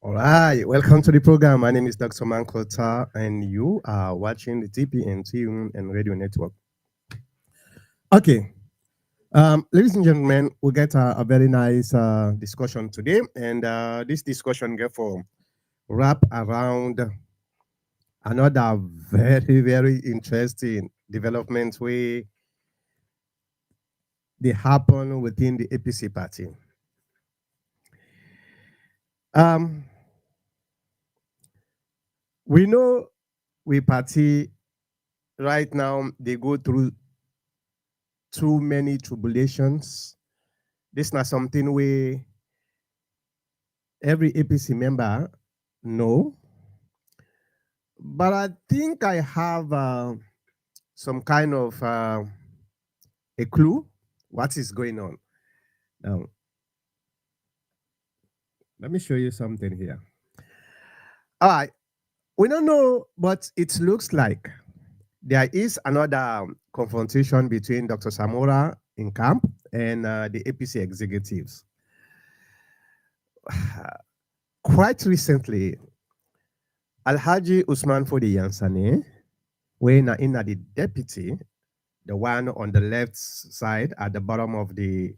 All right, welcome to the program. My name is Dr. Mankota, and you are watching the TPNT and Radio Network. Okay, ladies and gentlemen, we get a very nice discussion today, and this discussion get for wrap around another very interesting development where they happen within the APC party. Um, we know we party right now they go through too many tribulations. This is not something we every APC member know, but I think I have some kind of a clue what is going on. Now, let me show you something here. All right, we don't know, but it looks like there is another confrontation between Dr. Samura in camp and the APC executives. Quite recently, Alhaji Usman Fodi Yansane, when in the deputy, the one on the left side at the bottom of the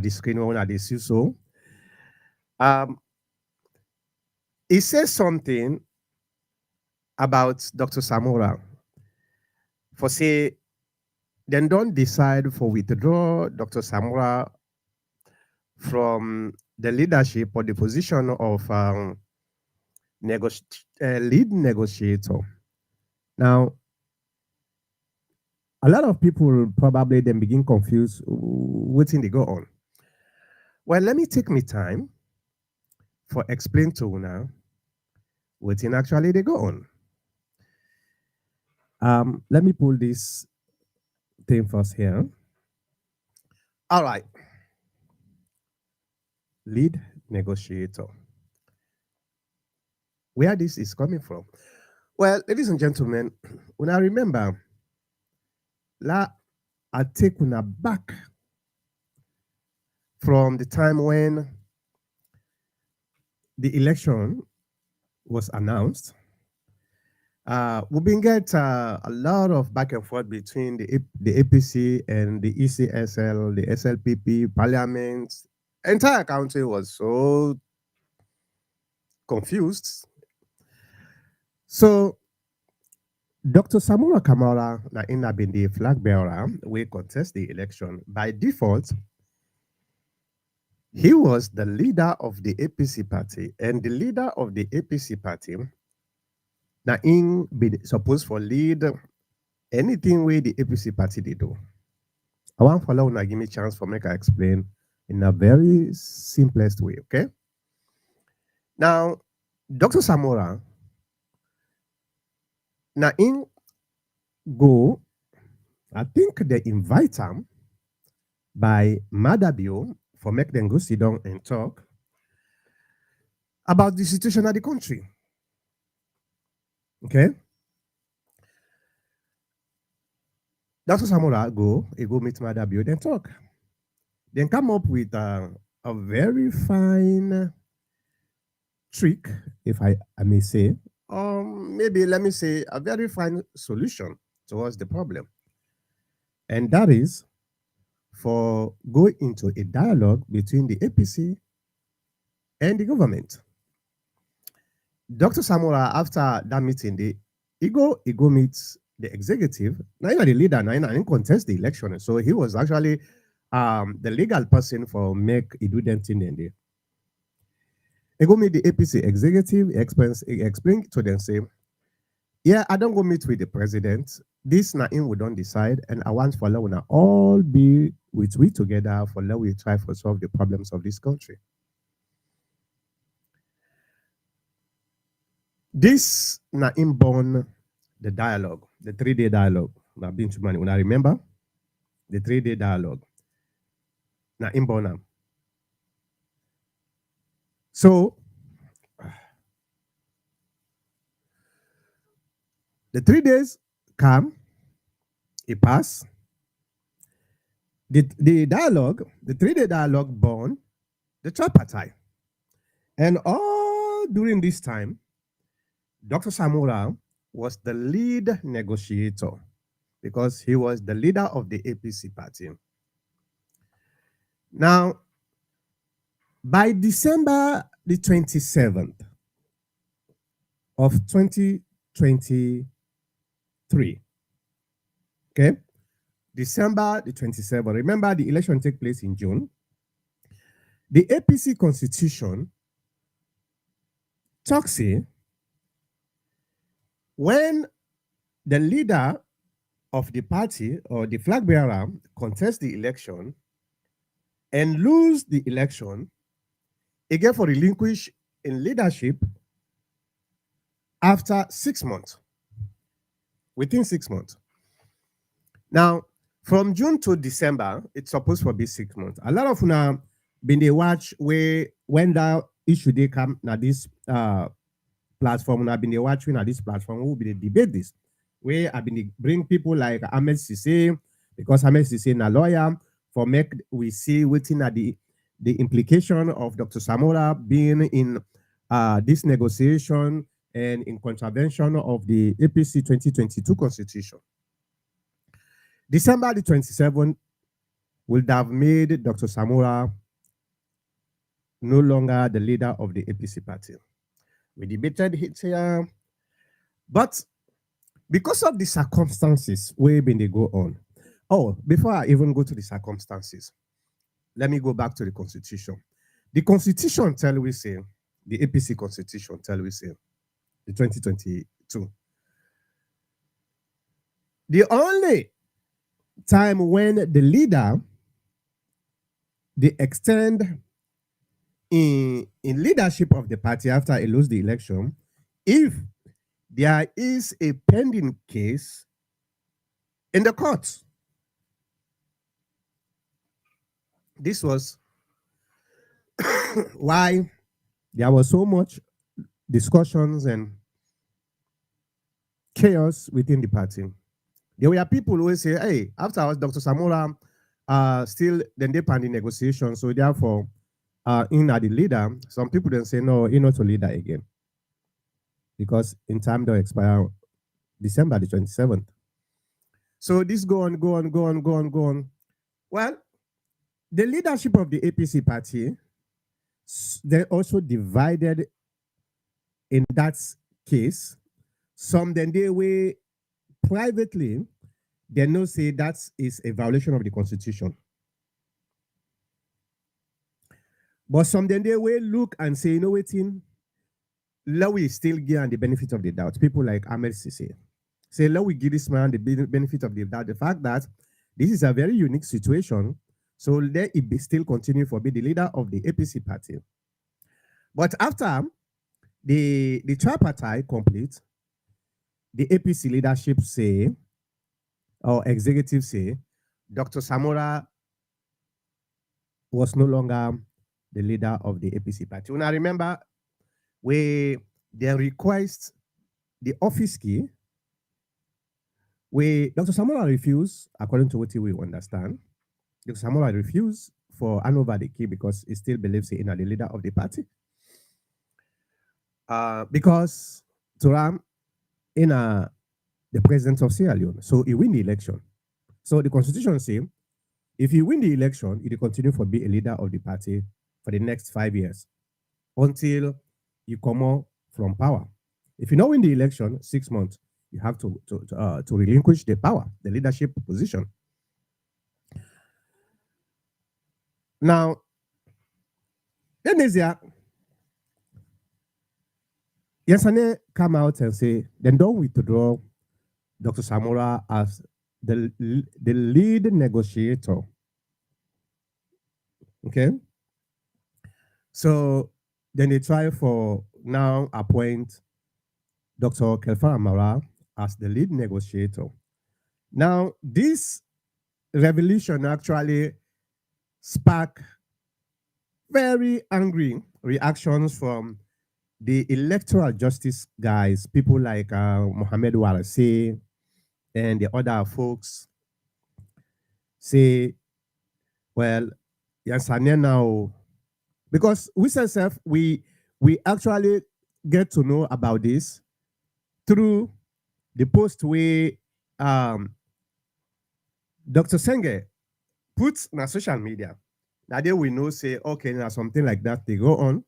screen one at the CISO, he says something about Dr. Samura. For say, then don't decide for withdraw Dr. Samura from the leadership or the position of lead negotiator. Now, a lot of people probably then begin confused what thing they go on. Well, let me take me time for explain to you now what thing actually they go on. Let me pull this thing first here. All right. Lead negotiator. Where this is coming from? Well, ladies and gentlemen, when I remember, I take una back from the time when the election was announced. We've been get a lot of back and forth between the APC and the ECSL, the SLPP, Parliament. Entire country was so confused. So Dr. Samura Kamara na ina been the flag bearer we contest the election. By default, he was the leader of the APC party, and the leader of the APC party na in be supposed for lead anything where the APC party they do. I want follow now give me chance for make I explain in a very simplest way, okay? Now, Dr. Samura na in go, I think they invite him by Madabio for make them go sit down and talk about the situation of the country. Okay? Dr. Samura he go meet Madabio, then talk. Then come up with a very fine trick, if I may say, or maybe let me say a very fine solution towards the problem. And that is for go into a dialogue between the APC and the government. Dr. Samura, after that meeting, he go meet the executive. Now you're the leader, now he didn't contest the election. So he was actually the legal person for make he do them thing in there. He go meet the APC executive, he explain to them, say, yeah, I don't go meet with the president. This na in we don't decide, and I want for now all be with we together for now we try to solve the problems of this country. This na inborn the dialogue, the 3-day dialogue. Na been to money. When I remember the 3-day dialogue. Na inborn. So the 3 days come, it pass. The dialogue, the 3-day dialogue born the tripartite. And all during this time, Dr. Samura was the lead negotiator because he was the leader of the APC party. Now, by December the 27th of 2023, okay, December the 27th, remember the election took place in June. The APC constitution talks in when the leader of the party or the flag bearer contests the election and lose the election, again for relinquish in leadership after 6 months, within 6 months. Now, from June to December, it's supposed to be 6 months. A lot of now been they watch where when that issue they come now this platform now been they watch when this platform will be the debate this where I've been bring people like Ahmed Sisse because Ahmed Sisse na lawyer for make we see waiting at the implication of Dr. Samura being in this negotiation and in contravention of the APC 2022 constitution. December the 27th would have made Dr. Samura no longer the leader of the APC party. We debated it here, but because of the circumstances where been they go on. Oh, before I even go to the circumstances, let me go back to the constitution. The constitution tell we say, the APC constitution tell we say, the 2022. The only time when the leader they extend in leadership of the party after he lose the election, if there is a pending case in the courts. This was why there was so much discussions and chaos within the party. There were people who say, hey, after Dr. Samura still then they pan the negotiation, so therefore in the leader, some people then say, no, you're not a leader again. Because in time they'll expire December the 27th. So this go on, go on, go on, go on, go on. Well, the leadership of the APC party, they also divided in that case. Some then they were privately, they know say that is a violation of the constitution. But some then they will look and say, you know what, let we still give the benefit of the doubt. People like Ahmed Sisse say, let we give this man the benefit of the doubt. The fact that this is a very unique situation, so let it be still continue for be the leader of the APC party. But after the tripartite complete, the APC leadership say, or executive say, Dr. Samura was no longer the leader of the APC party. When I remember, where they request the office key, where Dr. Samura refused, according to what we understand, Dr. Samura refused for hand over the key because he still believes in the leader of the party. Because Turam in the president of Sierra Leone, so he win the election. So the constitution says, if you win the election, you will continue to be a leader of the party for the next 5 years until you come out from power. If you don't win the election, 6 months, you have to relinquish the power, the leadership position. Now, then there's Yesane come out and say, then don't withdraw Dr. Samura as the lead negotiator. Okay? So then they try for now appoint Dr. Kelfa Amara as the lead negotiator. Now, this revolution actually sparked very angry reactions from the electoral justice guys, people like Mohamed Warase and the other folks say, well, yes, now, because we actually get to know about this through the post where um, Dr. Senge puts on social media. Now they we know say, okay, now something like that, they go on.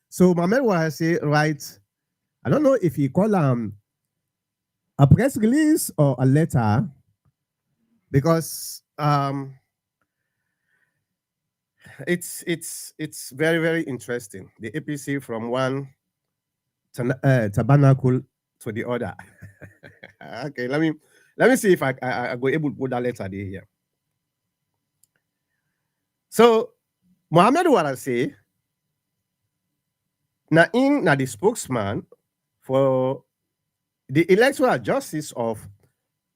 So Mohamed was say, right, I don't know if he call a press release or a letter because it's very, very interesting. The APC from one tabernacle to the other. Okay, let me see if I go able to put that letter there here. So Mohamed Wara say, na in na the spokesman for the electoral justice of,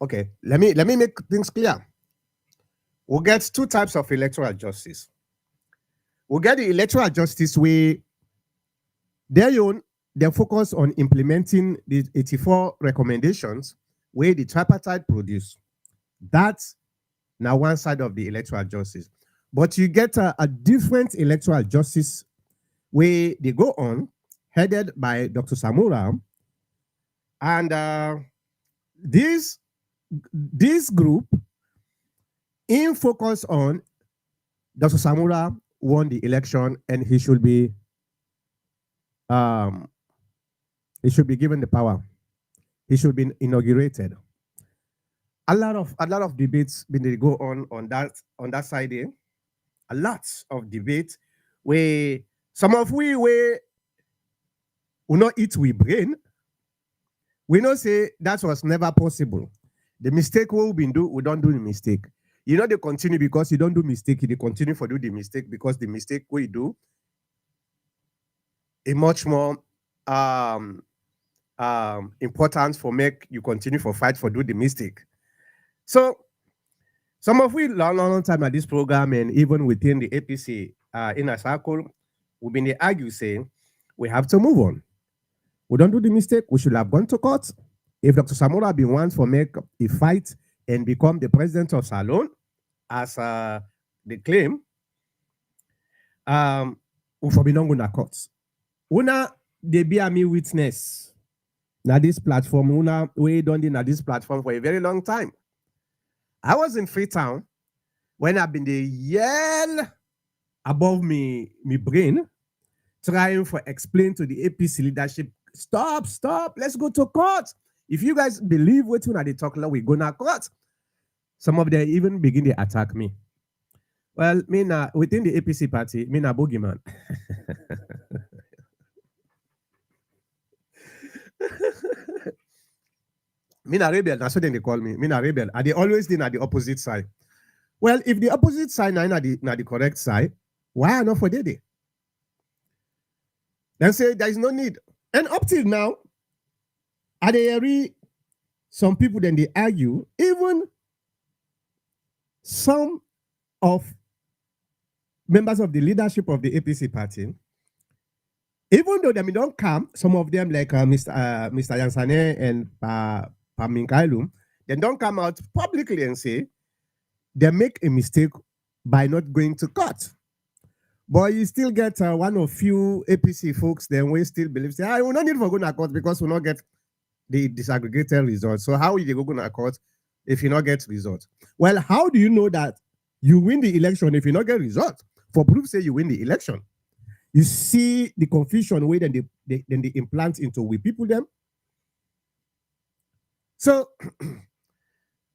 okay, let me make things clear. We'll get two types of electoral justice. We'll get the electoral justice where they focus on implementing the 84 recommendations where the tripartite produce. That's now one side of the electoral justice. But you get a different electoral justice where they go on, headed by Dr. Samura. And this group in focus on Dr. Samura won the election and he should be given the power. He should be inaugurated. A lot of debates been they go on that side there. A lot of debates where some of we will not eat we brain. We know say that was never possible. The mistake we been do, we don't do the mistake. You know they continue because you don't do mistake, they continue for do the mistake because the mistake we do a much more important for make you continue for fight for do the mistake. So some of we long time at this program and even within the APC in a circle, we've been argue saying we have to move on. We don't do the mistake. We should have gone to court. If Dr. Samura been wants for make a fight and become the president of Salon, as they claim, we for be not going to court. Una they be a me witness. Now this platform, una we done na this platform for a very long time. I was in Freetown when I've been the yell above me brain, trying for explain to the APC leadership, stop, let's go to court. If you guys believe what they talk, we go to court. Some of them even begin to attack me. Well, me na within the APC party, me na boogeyman. Me na rebel, that's what they call me. Me na rebel. And they always did at the opposite side. Well, if the opposite side na the correct side, why not for they? Then say there is no need. And up till now, at the area, some people then they argue, even some of members of the leadership of the APC party, even though they don't come, some of them like Mr. Yansane and Paminkailu, they don't come out publicly and say they make a mistake by not going to court. But you still get one or few APC folks then we still believe, say, we don't need for going to court because we not get the disaggregated results. So how will you go to court if you not get results? Well, how do you know that you win the election if you not get results? For proof say you win the election. You see the confusion way then they implant into we people them. So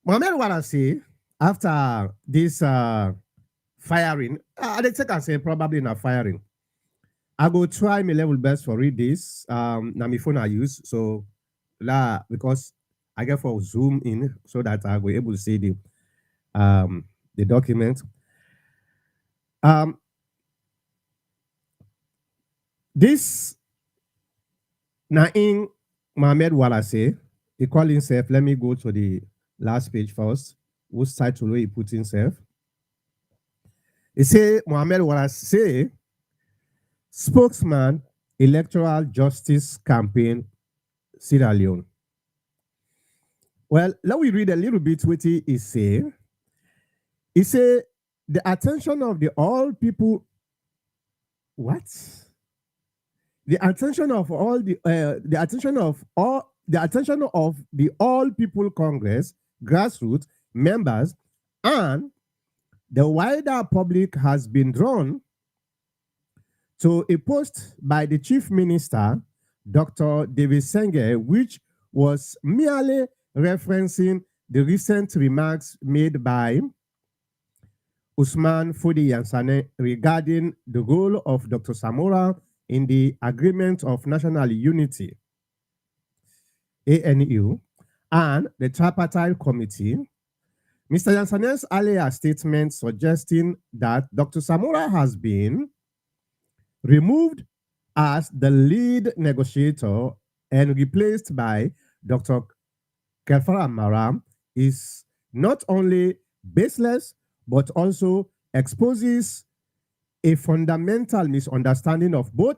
Mohamed Wara say after this firing, I think I say probably not firing. I go try my level best for read this. Now my phone I use so because I get for zoom in so that I will able to see the document. This Naing Mohamed Wara say he call himself. Let me go to the last page first. Whose title he put himself? He say Mohamed Wara say spokesman electoral justice campaign Sierra Leone. Well, let me read a little bit what he is saying. He say the attention of the all people. What? the attention of all the attention of all the attention of the All People Congress grassroots members and the wider public has been drawn to a post by the Chief Minister, Dr. David Senge, which was merely referencing the recent remarks made by Usman Fodi Yansane regarding the role of Dr. Samura in the Agreement of National Unity, ANU, and the Tripartite Committee. Mr. Yansane's earlier statement suggesting that Dr. Samura has been removed as the lead negotiator and replaced by Dr. Kefara Maram is not only baseless, but also exposes a fundamental misunderstanding of both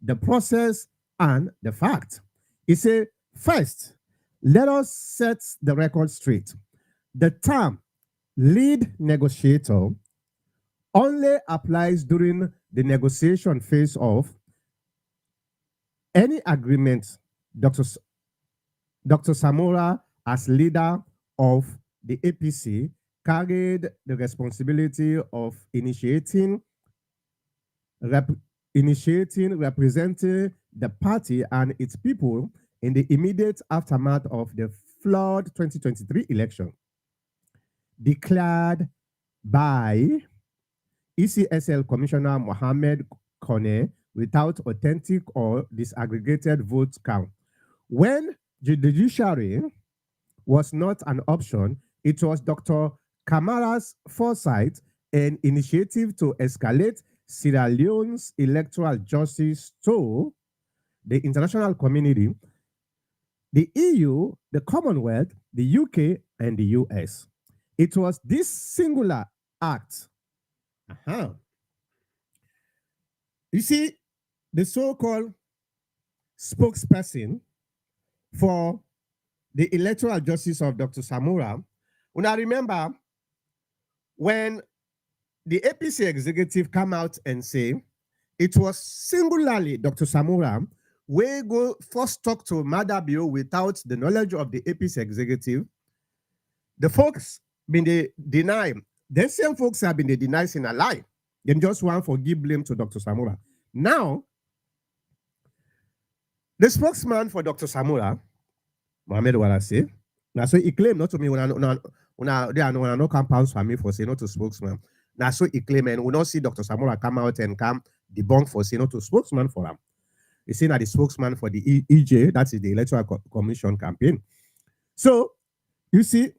the process and the fact. He said, first, let us set the record straight. The term lead negotiator only applies during the negotiation phase of any agreement. Dr. Samura, as leader of the APC, carried the responsibility of initiating, representing the party and its people in the immediate aftermath of the flawed 2023 election, declared by ECSL Commissioner Mohammed Kone without authentic or disaggregated vote count. When the judiciary was not an option, it was Dr. Kamara's foresight and initiative to escalate Sierra Leone's electoral justice to the international community, the EU, the Commonwealth, the UK, and the US. It was this singular act. You see, the so-called spokesperson for the electoral justice of Dr. Samura, when I remember when the APC executive come out and say it was singularly Dr. Samura we go first talk to Madabio without the knowledge of the APC executive, the folks been they deny. The same folks have been they deny in a lie. Them just want to give blame to Dr. Samura. Now, the spokesman for Dr. Samura, Mohamed Walase, now so he claimed not to me when I no compounds for me for saying not to spokesman. Now so he claimed and we not see Dr. Samura come out and come debunk for saying not to spokesman for him. He's saying that the spokesman for the EJ, that is the Electoral Commission campaign. So you see,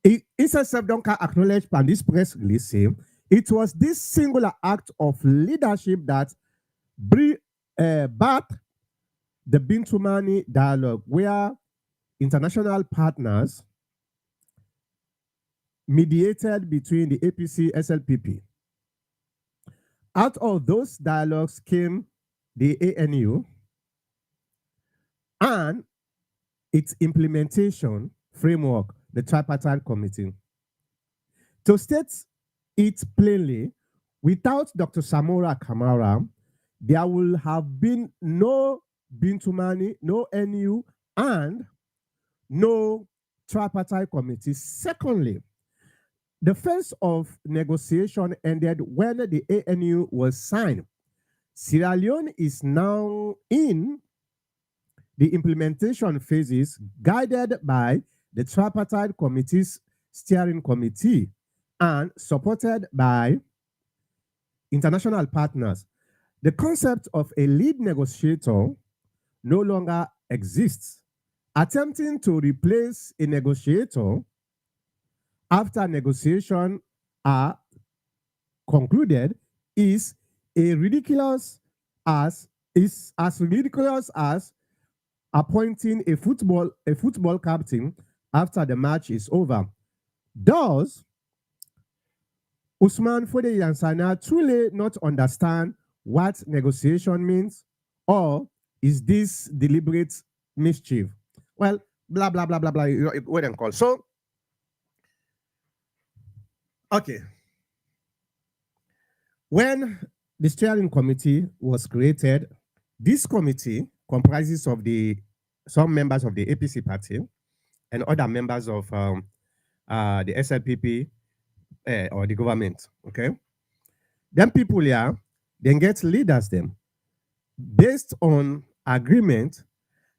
ISSF don't acknowledge and this press release saying it was this singular act of leadership that birthed the Bintumani dialogue, where international partners mediated between the APC SLPP. Out of those dialogues came the ANU and its implementation framework, the Tripartite Committee. To state it plainly, without Dr. Samura Kamara, there will have been no Bintumani, no NU, and no Tripartite Committee. Secondly, the phase of negotiation ended when the ANU was signed. Sierra Leone is now in the implementation phases guided by the Tripartite Committee's steering committee and supported by international partners. The concept of a lead negotiator no longer exists. Attempting to replace a negotiator after negotiations are concluded is as ridiculous as appointing a football captain after the match is over. Does Usman Fode Yansana truly not understand what negotiation means, or is this deliberate mischief? Well, blah blah blah blah blah. Wait and call. So, okay. When the steering committee was created, This committee comprises of the some members of the APC party and other members of the SLPP or the government. Okay, them people here, then get leaders them based on agreement.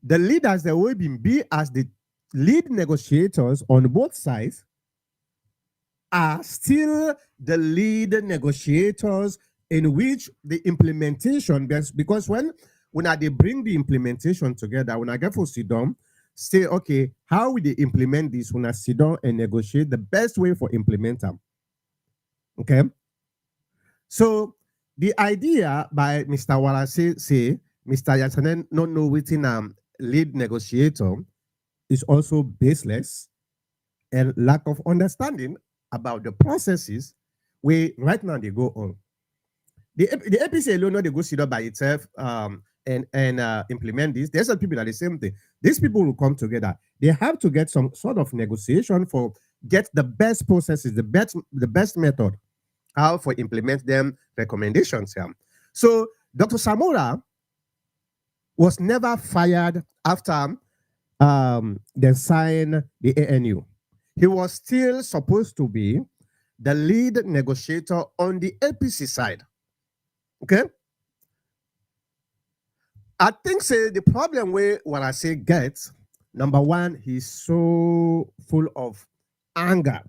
The leaders that will be as the lead negotiators on both sides are still the lead negotiators in which the implementation, because when they bring the implementation together, when I get for sit down, say, okay, how will they implement this? When I sit down and negotiate the best way for implement them. Okay. So the idea by Mr. Wallace say Mr. Yansanen not know within lead negotiator is also baseless and lack of understanding about the processes where right now they go on. The APC alone not they go sit up by itself and implement this. There's some people that are the same thing. These people will come together. They have to get some sort of negotiation for get the best processes, the best method how for implement them recommendations. Yeah. So Dr. Samura was never fired after they signed the ANU. He was still supposed to be the lead negotiator on the APC side. Okay? I think say the problem where what I say gets, number one, he's so full of anger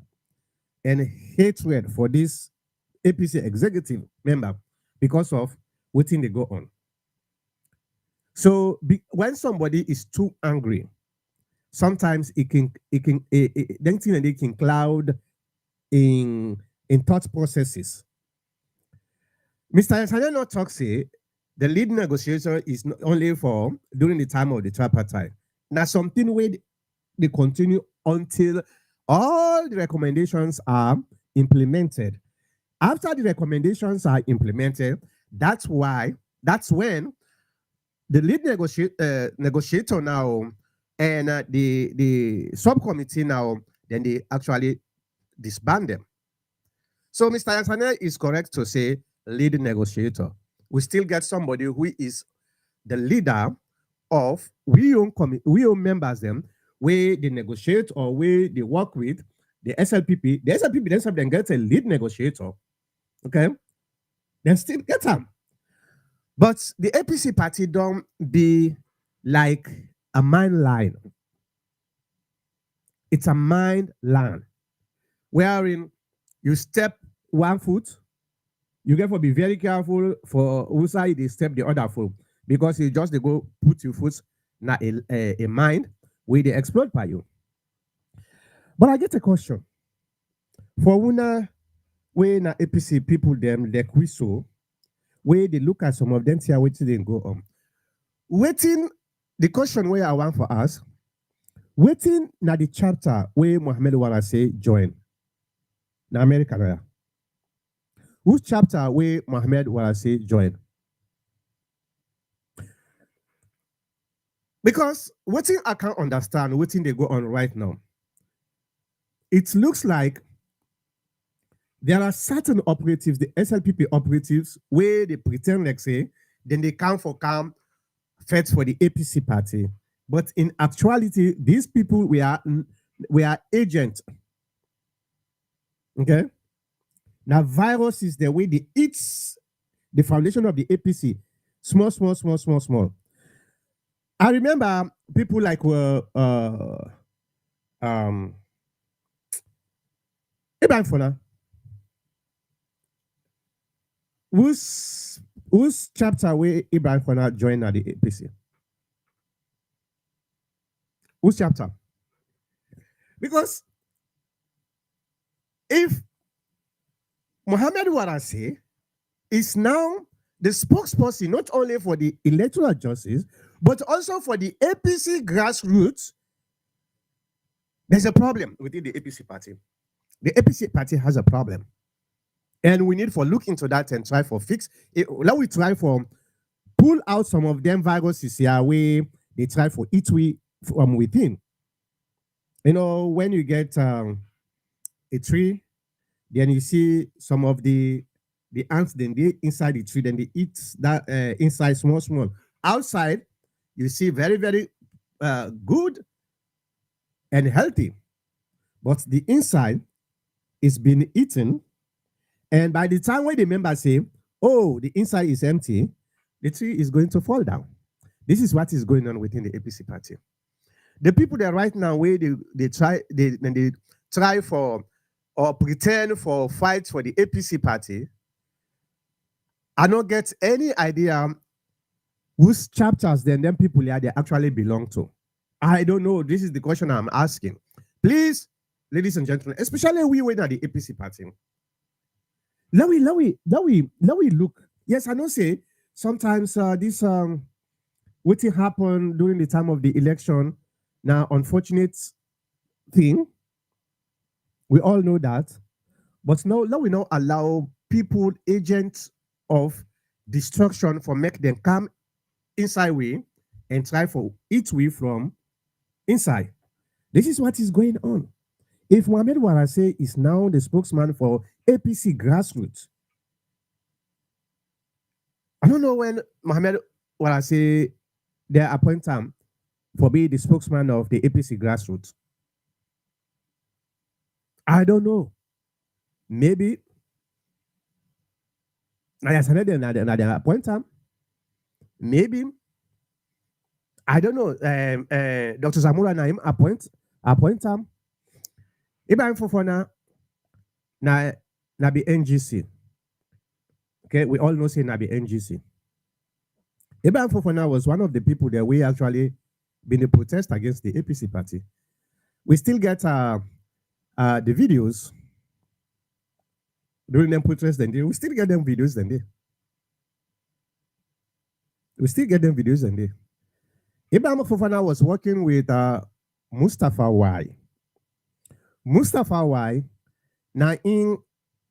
and hatred for this APC executive member because of what thing they go on. So when somebody is too angry, sometimes then thing they can cloud in thought processes. Mr. Yansanya not talk say the lead negotiator is not only for during the time of the tripartite. Now something where they continue until all the recommendations are implemented. After the recommendations are implemented, that's when the lead negotiator now and the subcommittee now, then they actually disband them. So Mr. Yansanya is correct to say lead negotiator. We still get somebody who is the leader of we own members them where they negotiate or where they work with the SLPP. The SLPP then get a lead negotiator. Okay, then still get them. But the APC party don't be like a mine line. It's a mine line wherein you step 1 foot, you get to be very careful for who side they step the other foot because you just they go put your foot na a mine where they explode by you. But I get a question for una where na APC people them like we so where they look at some of them see waiting they go on. Waiting the question where I want for us, waiting na the chapter where Mohammed Wara say join. Na America na. Which chapter where Mohammed Wara say join? Because what I can't understand, what they go on right now, it looks like there are certain operatives, the SLPP operatives, where they pretend like say, then they come fight for the APC party. But in actuality, these people we are agents. Okay? Now, virus is the way they eat the foundation of the APC. Small. I remember people like Ibrahim Fona. Whose chapter where Ibrahim Fona joined at the APC? Whose chapter? Because if Mohammed Warase is now the spokesperson not only for the electoral justice, but also for the APC grassroots, there's a problem within the APC party. The APC party has a problem. And we need to look into that and try for fix it. Let we try for pull out some of them viruses here where they try for each way from within. You know, when you get a tree, then you see some of the ants, then they inside the tree, then they eat that inside small. outside, you see very, very good and healthy, but the inside is being eaten. And by the time when the members say, oh, the inside is empty, the tree is going to fall down. This is what is going on within the APC party. The people that right now where they try for or pretend for fight for the APC party, I don't get any idea whose chapters then people here they actually belong to. I don't know. This is the question I'm asking. Please, ladies and gentlemen, especially we went at the APC party. Let we look. Yes, I know say sometimes this what happen during the time of the election. Now, unfortunate thing, we all know that. But now let we not allow people, agents of destruction, for make them come inside way and try for eat way from inside. This is what is going on. If Mohamed Warase is now the spokesman for APC grassroots, I don't know when Mohamed Warase they appoint him for being the spokesman of the APC grassroots. I don't know. Maybe I they appoint him. Maybe I don't know. Dr. Samura Naim appoint him. Ibrahim Fofana na be NGC. Okay, we all know say na be NGC. Ibrahim Fofana was one of the people that we actually been a protest against the APC party. We still get the videos during them protests. Then we still get them videos. We still get them videos. Ibrahim Fofana was working with Mustafa Y. Mustafa Y now in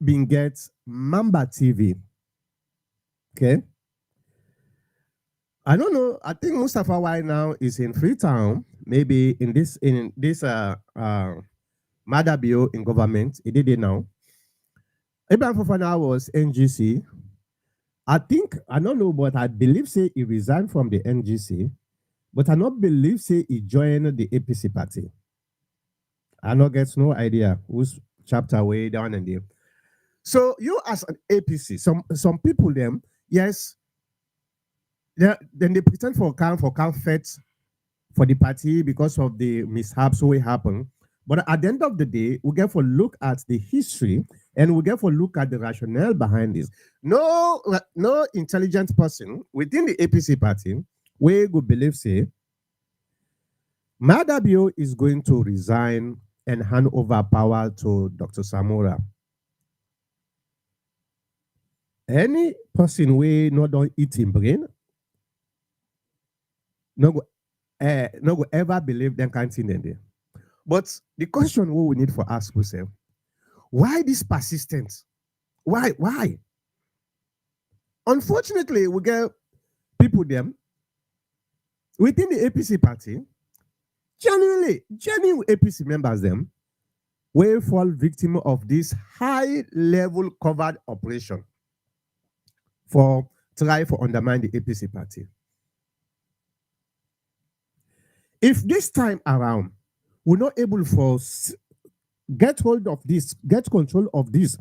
being get Mamba TV. Okay. I don't know. I think Mustafa Y now is in Freetown, maybe in this Madabio in government. He did it now. Ibrahim Fofana was NGC. I think, I don't know, but I believe say he resigned from the NGC, but I not believe say he joined the APC party. I not get no idea whose chapter way down and there. So you as an APC, some people them, yes, then they pretend for comfort for the party because of the mishaps what happen. But at the end of the day, we get for look at the history and we get for look at the rationale behind this. No intelligent person within the APC party we would believe say Madabio is going to resign and hand over power to Dr. Samura. Any person we not don't eat in brain, no go ever believe them can't see them there. But the question we need for ask ourselves, why this persistence? Why? Unfortunately, we get people them within the APC party, genuine APC members them, will fall victim of this high-level covert operation for try for undermine the APC party. If this time around we're not able to get hold of this, get control of this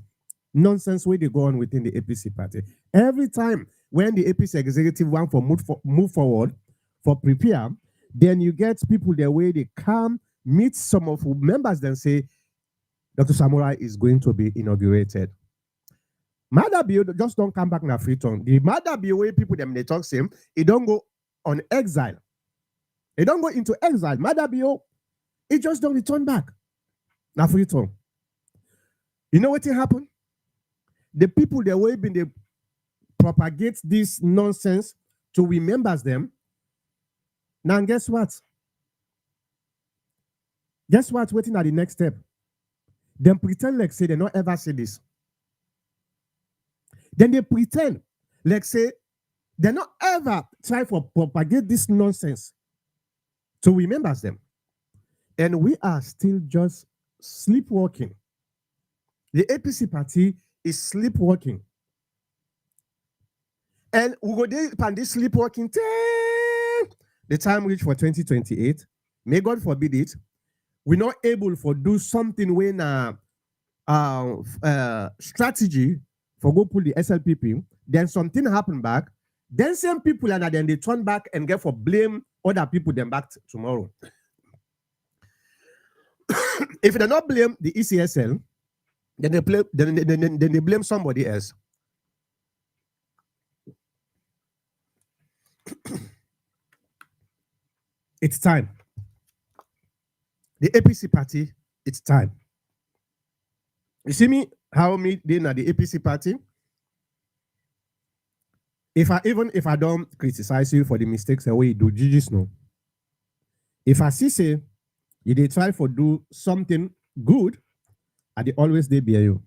nonsense where they go on within the APC party, every time when the APC executive want for move forward for prepare, then you get people the way they come meet some of members then say Dr. Samura is going to be inaugurated. Madabio just don't come back na Freetown. The Madabio way people them they talk same, it don't go on exile. It don't go into exile. Madabio, it just don't return back. Now Freetown. You know what happened? The people that way been they propagate this nonsense to we members them. Now guess what? Guess what? Waiting at the next step. Them pretend like say they not ever say this. Then they pretend like say they not ever try for propagate this nonsense to we members them. And we are still just sleepwalking. The APC party is sleepwalking. And we go there and this sleepwalking the time reach for 2028, may God forbid it, we're not able for do something when strategy for go pull the SLPP, then something happen back, then same people and then they turn back and get for blame other people then back tomorrow. If they not blame the ECSL, then they blame somebody else. It's time. The APC party, it's time. You see me, how me then at the APC party? If I don't criticize you for the mistakes the way you do, you just know. If I see say you they try for do something good, I they always they be you.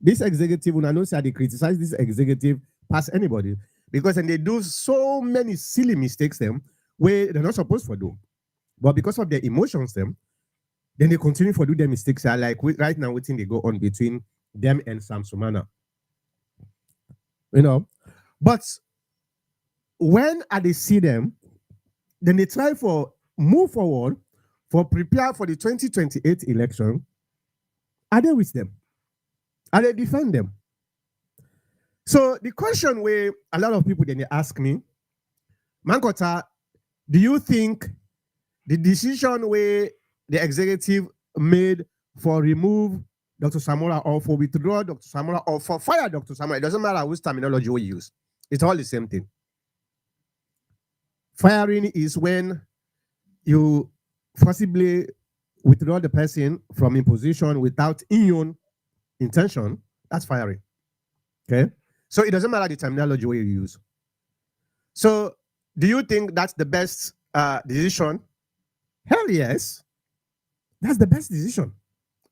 This executive, when I know say they criticize this executive past anybody because then they do so many silly mistakes them where they're not supposed to do, but because of their emotions them, then they continue to do their mistakes. Like right now, waiting they go on between them and Samsumana. You know, but when they see them, then they try for move forward for prepare for the 2028 election. Are they with them? Are they defend them? So the question where a lot of people then they ask me, Mankota, do you think the decision where the executive made for remove Dr. Samura or for withdraw Dr. Samura or for fire Dr. Samura, it doesn't matter which terminology we use. It's all the same thing. Firing is when you forcibly withdraw the person from a position without in own intention. That's firing. Okay? So it doesn't matter the terminology we use. So do you think that's the best decision? Hell yes. That's the best decision.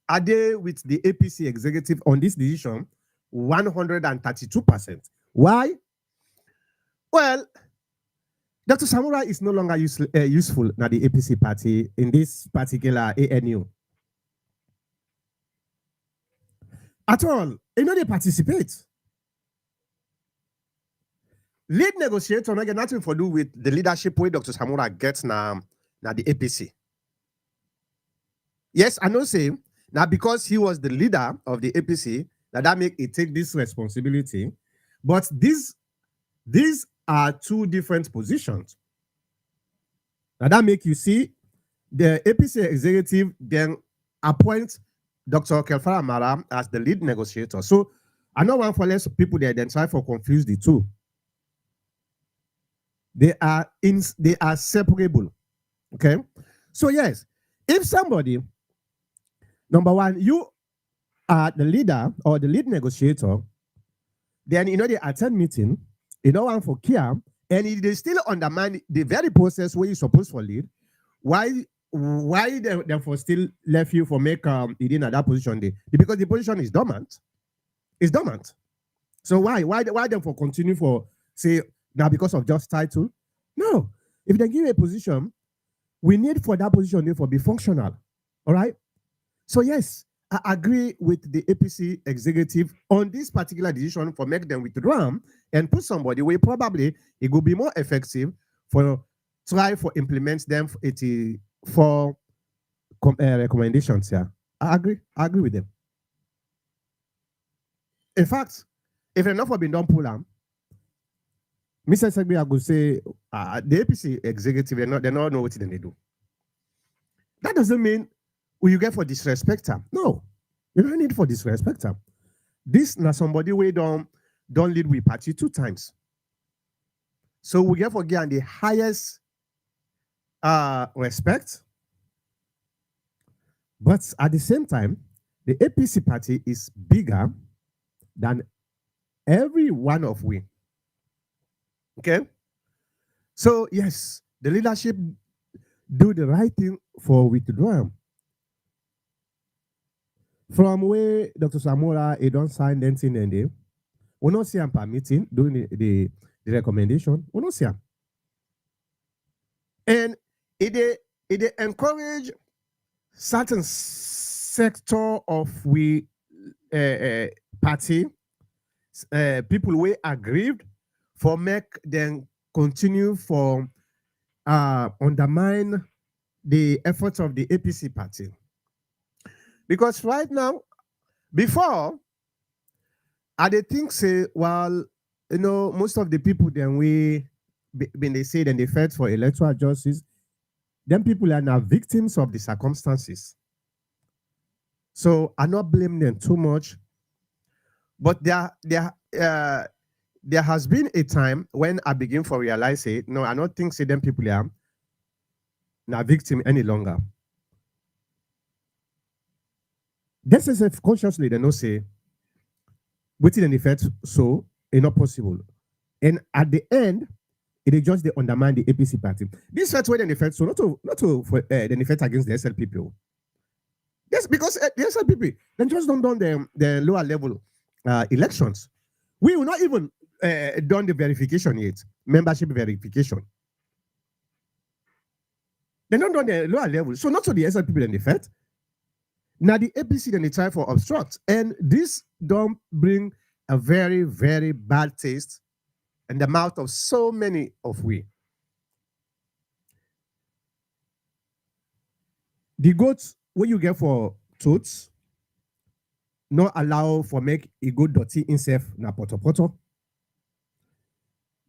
Are they with the APC executive on this decision? 132%. Why? Well, Dr. Samura is no longer useful now the APC party in this particular ANU. At all. You know they participate. Lead negotiator not get nothing for do with the leadership way Dr. Samura gets now the APC. Yes, I know say now because he was the leader of the APC, that make it take this responsibility. But these are two different positions. Now that make you see the APC executive then appoint Dr. Kelfara Mara as the lead negotiator. So I know one for less people there then try for confuse the two. They are separable. Okay. So yes, if somebody, number one, you are the leader or the lead negotiator, then you know they attend meeting, you know one for care, and they still undermine the very process where you're supposed to lead. Why they for still left you for make in that position there? Because the position is dormant. It's dormant. So why them for continue for say now because of just title? No. If they give a position, we need for that position there for be functional. All right. So yes, I agree with the APC executive on this particular decision for make them withdraw and put somebody where probably it will be more effective for try for implement them 84 recommendations here. I agree with them. In fact, if enough have been done pull them, Mr. Segbe, I could say the APC executive, they don't know what they do. That doesn't mean you get for disrespect them. No, you don't need for disrespect them. This now somebody we don't lead with party 2 times. So we get for get the highest respect. But at the same time, the APC party is bigger than every one of we. Okay? So yes, the leadership do the right thing for withdrawal. From where Dr. Samura he don't sign anything and they we not see him permitting doing the recommendation. We not see him. And it encourage certain sector of we party people we aggrieved for make them continue for undermine the efforts of the APC party. Because right now, before, I they think say, well, most of the people then when they say then they fight for electoral justice, then people are now victims of the circumstances. So I not blame them too much. But there has been a time when I begin to realize it. No, I don't think say them people are not victim any longer. This is if consciously they don't say waiting an effect, so it's not possible. And at the end, it is just they undermine the APC party. This fact when the effect, so not to for the effect against the SLPP. Yes, because the SLPP then just don't done the lower level elections. We will not even done the verification yet, membership verification. They don't done the lower level, so not to the SLPP then the effect. Now the APC then they try for obstruct, and this don't bring a very very bad taste in the mouth of so many of we. The goats what you get for totes not allow for make a good dirty himself na poto poto.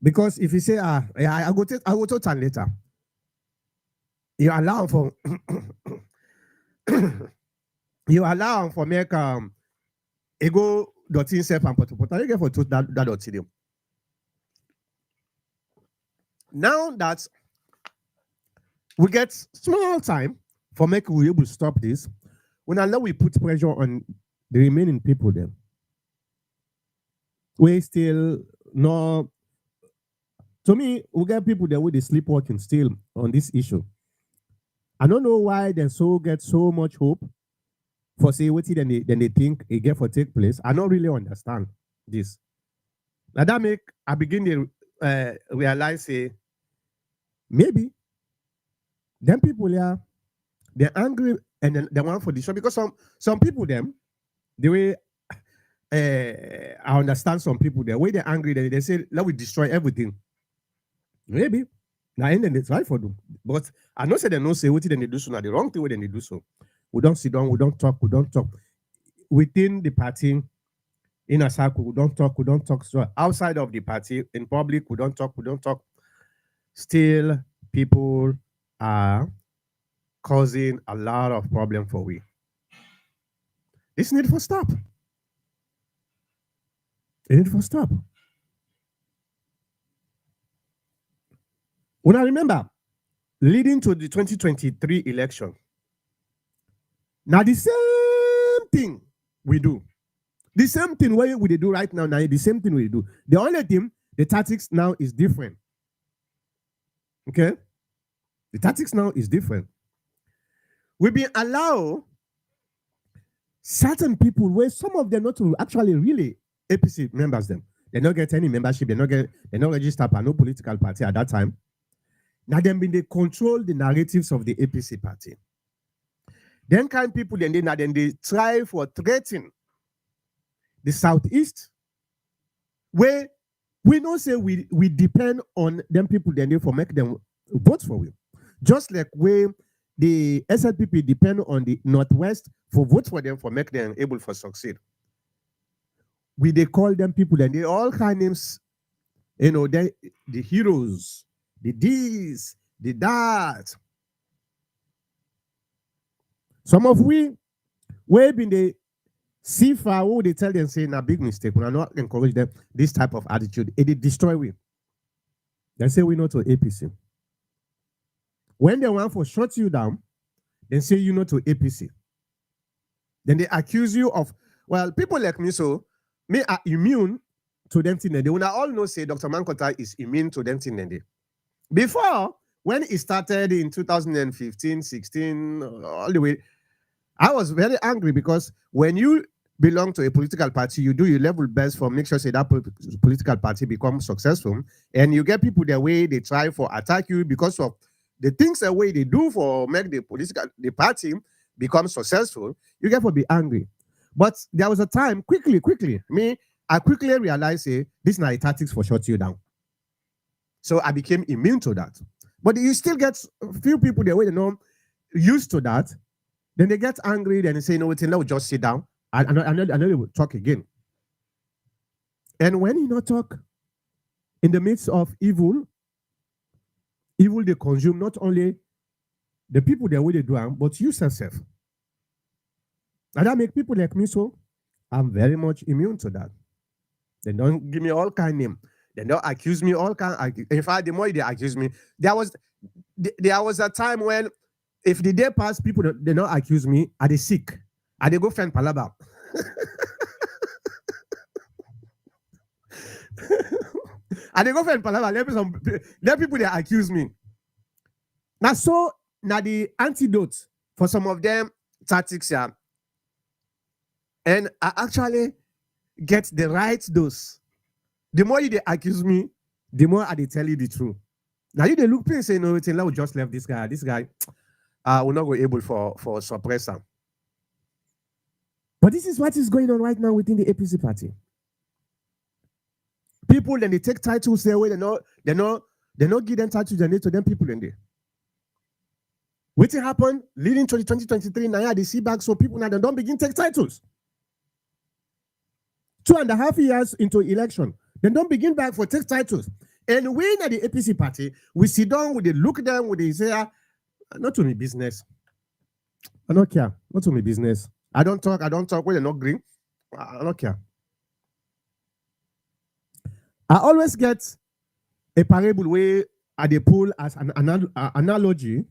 Because if you say I go to turn later, you allow for you allow for make a go dirty himself and poto poto. You get for tote that dirty them. Now that we get small time for make we able to stop this, when I know we put pressure on the remaining people then. We still no. To me, we get people that with the sleepwalking still on this issue. I don't know why they so get so much hope for say what then they think it get for take place. I don't really understand this. Now that make I begin to realize say maybe them people here they're angry and then they want for this show because some people them the way I understand some people the way they're angry they say let we destroy everything. Maybe now and then it's right for them. But I know say they don't say what then they do so now the wrong thing when they do so. We don't sit down, we don't talk. Within the party, in a circle, we don't talk. So outside of the party, in public, we don't talk. Still, people are causing a lot of problem for we. This need for stop. It need for stop. When I remember, leading to the 2023 election, now the same thing we do. The same thing what we do right now, the same thing we do. The only thing, the tactics now is different. Okay? The tactics now is different. We've been allowed certain people where some of them not to actually really APC members them. They don't get any membership, they not registered by no political party at that time. Now them been they control the narratives of the APC party. Then kind people then they try for threatening the Southeast, where we know say we depend on them people then they for make them vote for we. Just like where the SLPP depend on the Northwest for vote for them for make them able for succeed. They call them people and they all kind names, they the heroes, the this, the that. Some of we been they see far who they tell them say a big mistake. We are not encourage them this type of attitude. It destroy we. They say we not to APC. When they want for shut you down, they say you not to APC. Then they accuse you of people like me are immune to them thing. They will all know say Dr. Mankota is immune to them thing. Before when it started in 2015, 16, all the way, I was very angry because when you belong to a political party, you do your level best for make sure say that political party becomes successful, and you get people the way they try for attack you because of the things the way they do for make the party become successful. You get to be angry, but there was a time quickly. I quickly realized this is not a tactics for shut you down. So I became immune to that. But you still get a few people the way they know used to that. Then they get angry, then they say, no, let me just sit down. I know they will talk again. And when you not talk in the midst of evil they consume not only the people the way they do them, but you yourself. And that make people like me so I'm very much immune to that. They don't give me all kind name. They don't accuse me all kind. In fact, the more they accuse me, there was a time when if the day pass, people they don't accuse me, are they sick? Are they go find palaba? And they go find palaba. Let people they accuse me. Now so now the antidote for some of them tactics yeah. And I actually get the right dose. The more you they accuse me, the more I they tell you the truth. Now you they look and say, no, we just left this guy. This guy will not go able for suppressor. But this is what is going on right now within the APC party. People then they take titles their way, they not give them titles they need to them people in there. What happened leading to the 2023 now they see back so people now they don't begin take titles. 2.5 years into election, they don't begin back for take titles. And we at the APC party, we sit down with the look at them with the say, not to me business. I don't care. Not to me business. I don't talk when they're not green. I don't care. I always get a parable where I they pull as an analogy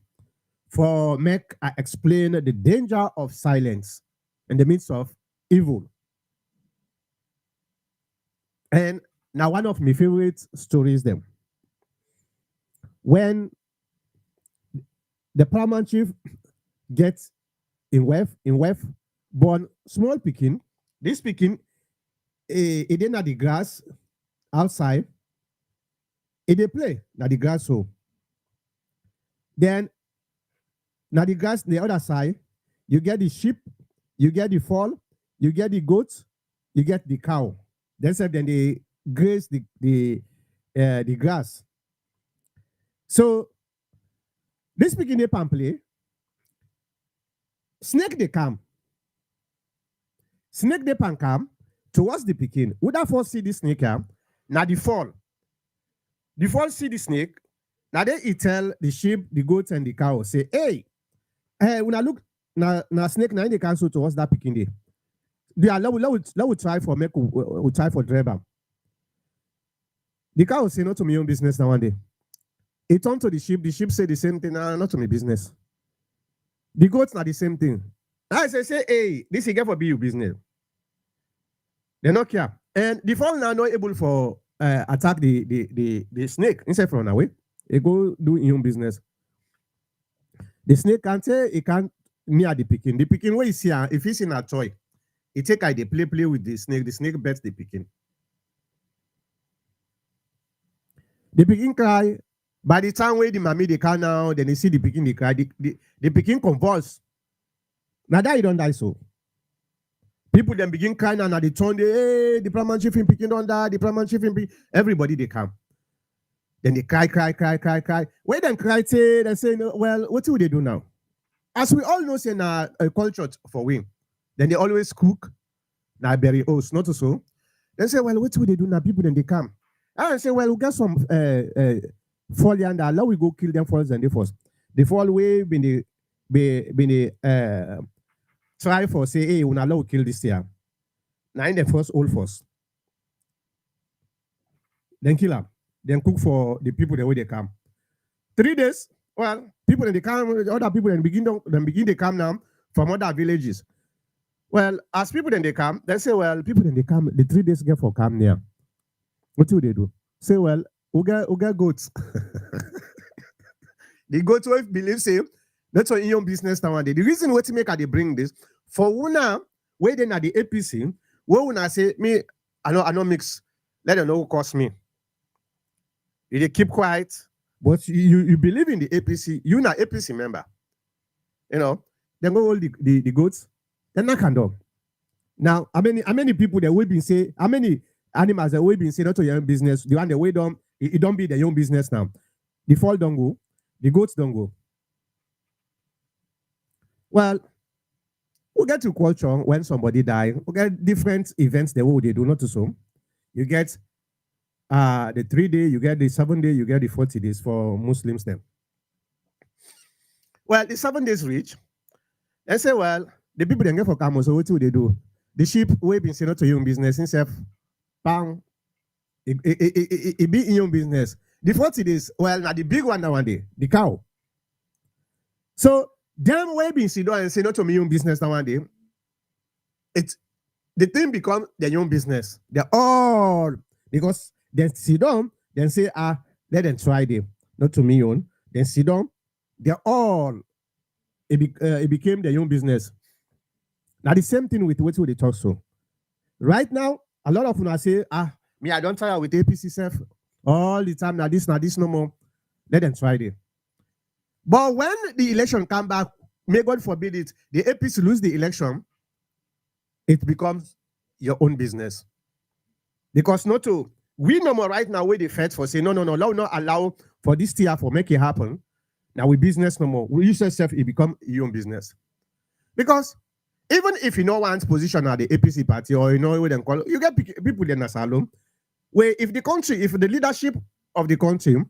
for make I explain the danger of silence in the midst of evil. And now one of my favorite stories them. When the paramount chief gets in wef, born small picking, this picking, it then at the grass outside, it they play na the grass so. Then now the grass the other side, you get the sheep, you get the foal, you get the goats, you get the cow. Then they graze the grass. So this picking they pan play. Snake they come. Snake they pan come towards the picking. Would that first see the snake come? Now the fall. The fall see the snake. Now they tell the sheep, the goats, and the cow, say, hey, when I look now snake now they cancel towards that picking day. Yeah, let we try for make we try for driver. The cow say not to my own business now one day. He turned to the sheep say the same thing, not to my business. The goats not the same thing. I say, hey, this is for be your business. They not care. And the fall now not able for attack the snake instead from away. He go do his own business. The snake can't say he can't near the picking. The picking where he see if he's in a toy, he take they play with the snake bets the picking. The picking cry. By the time where the mommy they can now, then they see the picking they cry, the picking convulse. Now that you don't die so. People then begin crying and at the turn, hey, the paramount chief in picking don't die, the paramount chief in picking. Everybody they come. Then they cry. When they cry, they say, no, well, what do they do now? As we all know, say na a culture for win. Then they always cook, now bury host, not so. They say, well, what do they do now? People then they come. And say, well, we got some fall and now we go kill them first and they first. The fall way been the try for say, hey, we allow kill this year. Now in the first old first. Then kill them. Then cook for the people the way they come. 3 days, well, people in the come, other people then begin to come now from other villages. Well, as people then they come, they say, well, people then they come, the 3 days get for come near. What do they do? Say, well, Uga goats. The goats will believe say that's what in your business nowadays. The reason what to make they bring this for una where then at the APC, where una say me, I know mix, let them know who cost me. They keep quiet, but you believe in the APC, you're not APC member. You know, then go all the goats, then knock on door. Now, how many people that will be say, how many animals that will be say not to your own business, the one that way down, it don't be their own business now. The fall don't go. The goats don't go. Well, we get to culture when somebody die. We get different events the way they do not so. You get the 3 day, you get the 7 day, you get the 40 days for Muslims then. Well, the 7 days reach. They say, well, the people they get for camels, so what do they do? The sheep we been saying to you in business itself, bang, it be in your business. The 40 days, well, now the big one that one day, the cow. So them way been sit down and say not to me own business that one day. It's the thing become their own business. They're all because they sit down, then say, let them try them, not to me own. Then sit down, they're all it became their own business. Now the same thing with what they talk so. Right now, a lot of them say, me, I don't try with APC self all the time. Now this no more. Let them try it. But when the election come back, may God forbid it, the APC lose the election, it becomes your own business. Because not to we no more right now where they fight for say no, not allow for this tier for make it happen. Now we business no more. We use yourself, it become your own business. Because even if you know one's position at the APC party or you know what they call, you get people in asylum where if the leadership of the country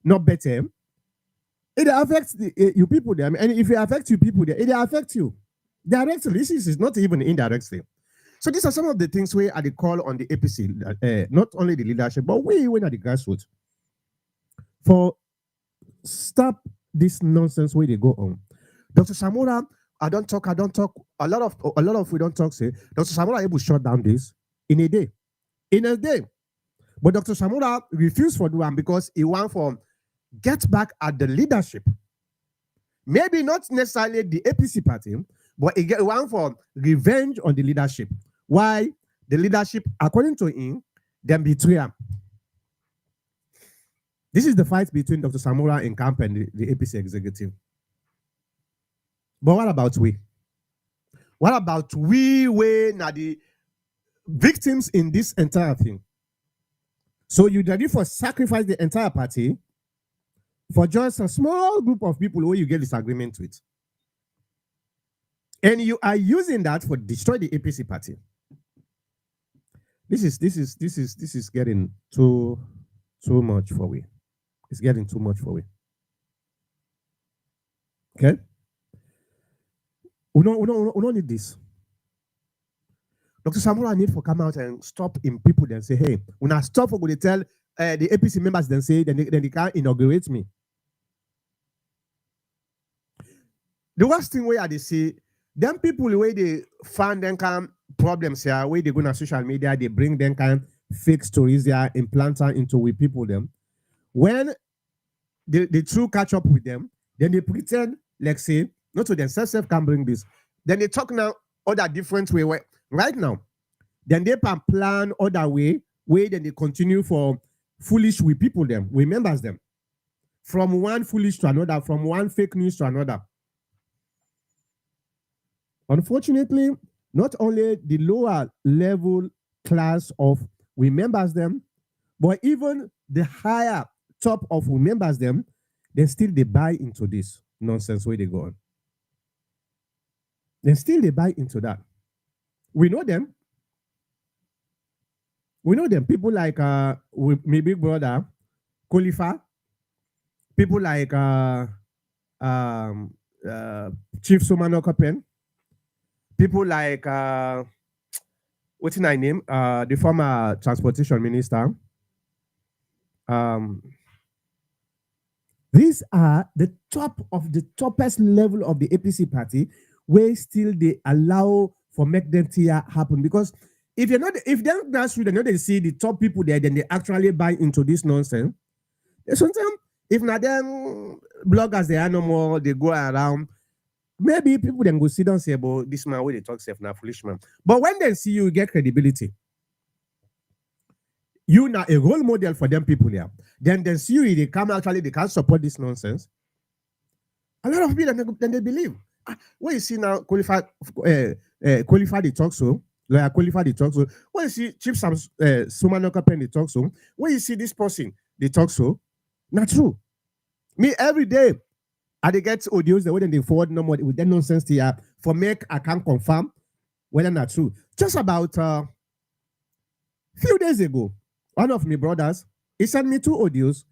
not better, it affects you people there. And if it affects you people there, it affects you directly. This is not even indirectly. So these are some of the things where at the call on the APC, not only the leadership, but we went at the grassroots for stop this nonsense where they go on. Dr. Samura, I don't talk. A lot of we don't talk. Say Dr. Samura able to shut down this in a day. But Dr. Samura refused for doing because he want for get back at the leadership. Maybe not necessarily the APC party, but he want for revenge on the leadership. Why? The leadership, according to him, then betray him. This is the fight between Dr. Samura in camp and the APC executive. But what about we? What about we now the victims in this entire thing? So you ready for sacrifice the entire party for just a small group of people who you get disagreement with. And you are using that for destroy the APC party. This is getting too much for we. It's getting too much for we. Okay? We don't need this. Dr. Samura need to come out and stop in people and say, hey, when I stop for going to tell the APC members then say then they can't inaugurate me. The worst thing where they say, them people where they find them kind problems here, where they go on social media, they bring them kind fake stories there, implant into with people them. When they true catch up with them, then they pretend like say, not to themselves can bring this. Then they talk now other different way. Where, right now, then they plan other way, then they continue for foolish with people them, with members them. From one foolish to another, from one fake news to another. Unfortunately, not only the lower level class of we members them, but even the higher top of we members them, then still they buy into this nonsense where they go on. Then still they buy into that. We know them. We know them. People like my big brother, Khalifa. People like Chief Sumano Kapen. People like what's his name? The former transportation minister. These are the top of the toppest level of the APC party, where still they allow for make them to happen. Because if they're not, if they're grassroots, they know they see the top people there, then they actually buy into this nonsense. Sometimes, if not them bloggers, they are no more, they go around. Maybe people then go sit down and say, "But this man, where they talk safe now, foolish man." But when they see you get credibility, you now a role model for them people there. Then they see you, they come actually, they can't support this nonsense. A lot of people then they believe. What you see now, qualify the talk so, like qualify the talk so. What you see, Chief Sumano Kapen the talk so. What you see this person, they talk so. Not true. Me every day, I they get audios, the way they forward no more with that nonsense here for make I can confirm whether not true. Just about few days ago, one of my brothers, he sent me two audios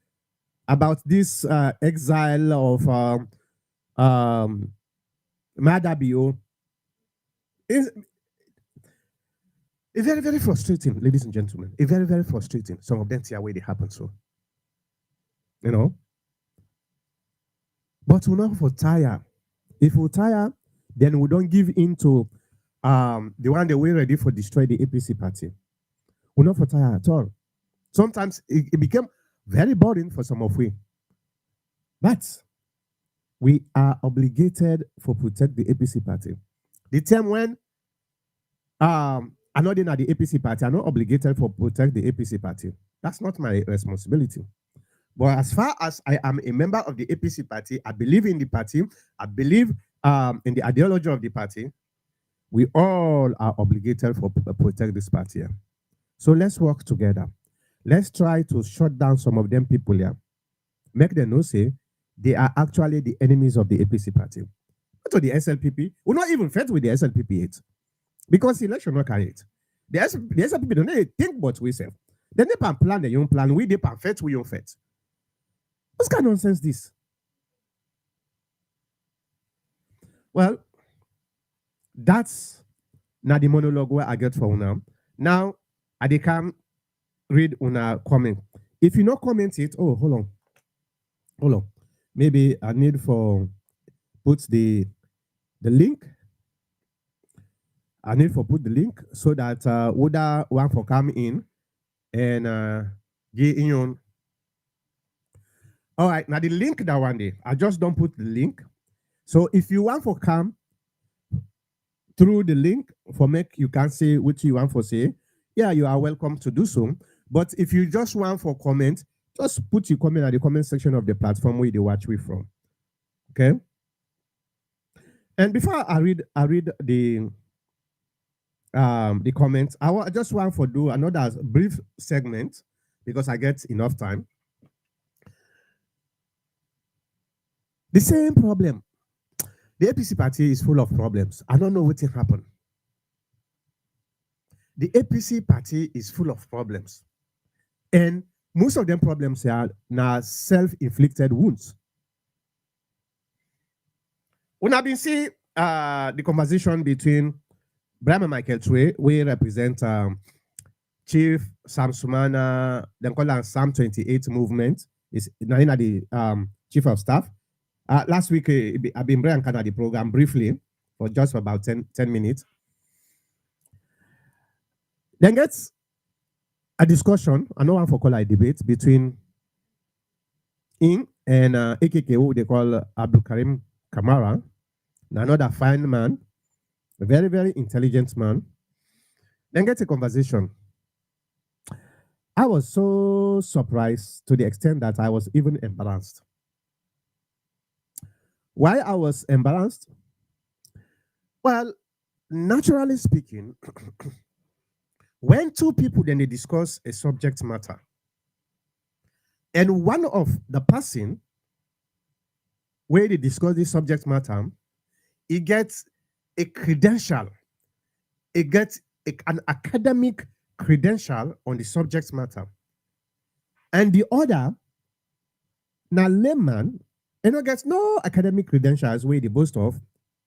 about this exile of um, Madabio. It's, it's very, very frustrating, ladies and gentlemen. It's very, very frustrating. Some of them see where they happen. So, you know, but we're not for tire. If we tire, then we don't give in to the one that we're ready for destroy the APC party. We're not for tire at all. Sometimes it became very boring for some of we. But we are obligated for protect the APC party. The time when I'm not in at the APC party, I'm not obligated for protect the APC party. That's not my responsibility. But as far as I am a member of the APC party, I believe in the party, I believe in the ideology of the party, we all are obligated for protect this party. Here. So let's work together. Let's try to shut down some of them people here. Make them know say they are actually the enemies of the APC party. Not to the SLPP. We're not even fed with the SLPP yet. Because the election not carry it. The SLPP don't they think about we self. Then they can plan the young plan, we they can fet, we young fet. What's kind of nonsense this? Well, that's not the monologue where I get for now. Now, I can read una comment. If you not comment it, oh, hold on. Maybe I need for put the link. I need for put the link so that Oda one for come in and get in on. All right, now the link that one day. I just don't put the link. So if you want for come through the link for make you can say what you want for say, yeah, you are welcome to do so. But if you just want for comment, just put your comment at the comment section of the platform where you watch me from. Okay. And before I read the comments, I just want to do another brief segment because I get enough time. The same problem. The APC party is full of problems. I don't know what happened. The APC party is full of problems. And most of them problems are now self-inflicted wounds. When I've been seeing the conversation between Brian and Michael Chue, we represent Chief Sam Sumana, then call him Sam 28 movement, is now the Chief of Staff. Last week, I've been Brian Kana the program briefly for just about 10 minutes. Then gets a discussion, I know one for call a debate between Ing and AKK, who they call Abdul Karim Kamara, another fine man, a very, very intelligent man. Then gets a conversation. I was so surprised to the extent that I was even embarrassed. Why I was embarrassed? Well, naturally speaking, when two people then they discuss a subject matter, and one of the person where they discuss this subject matter, it gets a credential, it gets an academic credential on the subject matter, and the other, now layman, and it gets no academic credentials where they boast of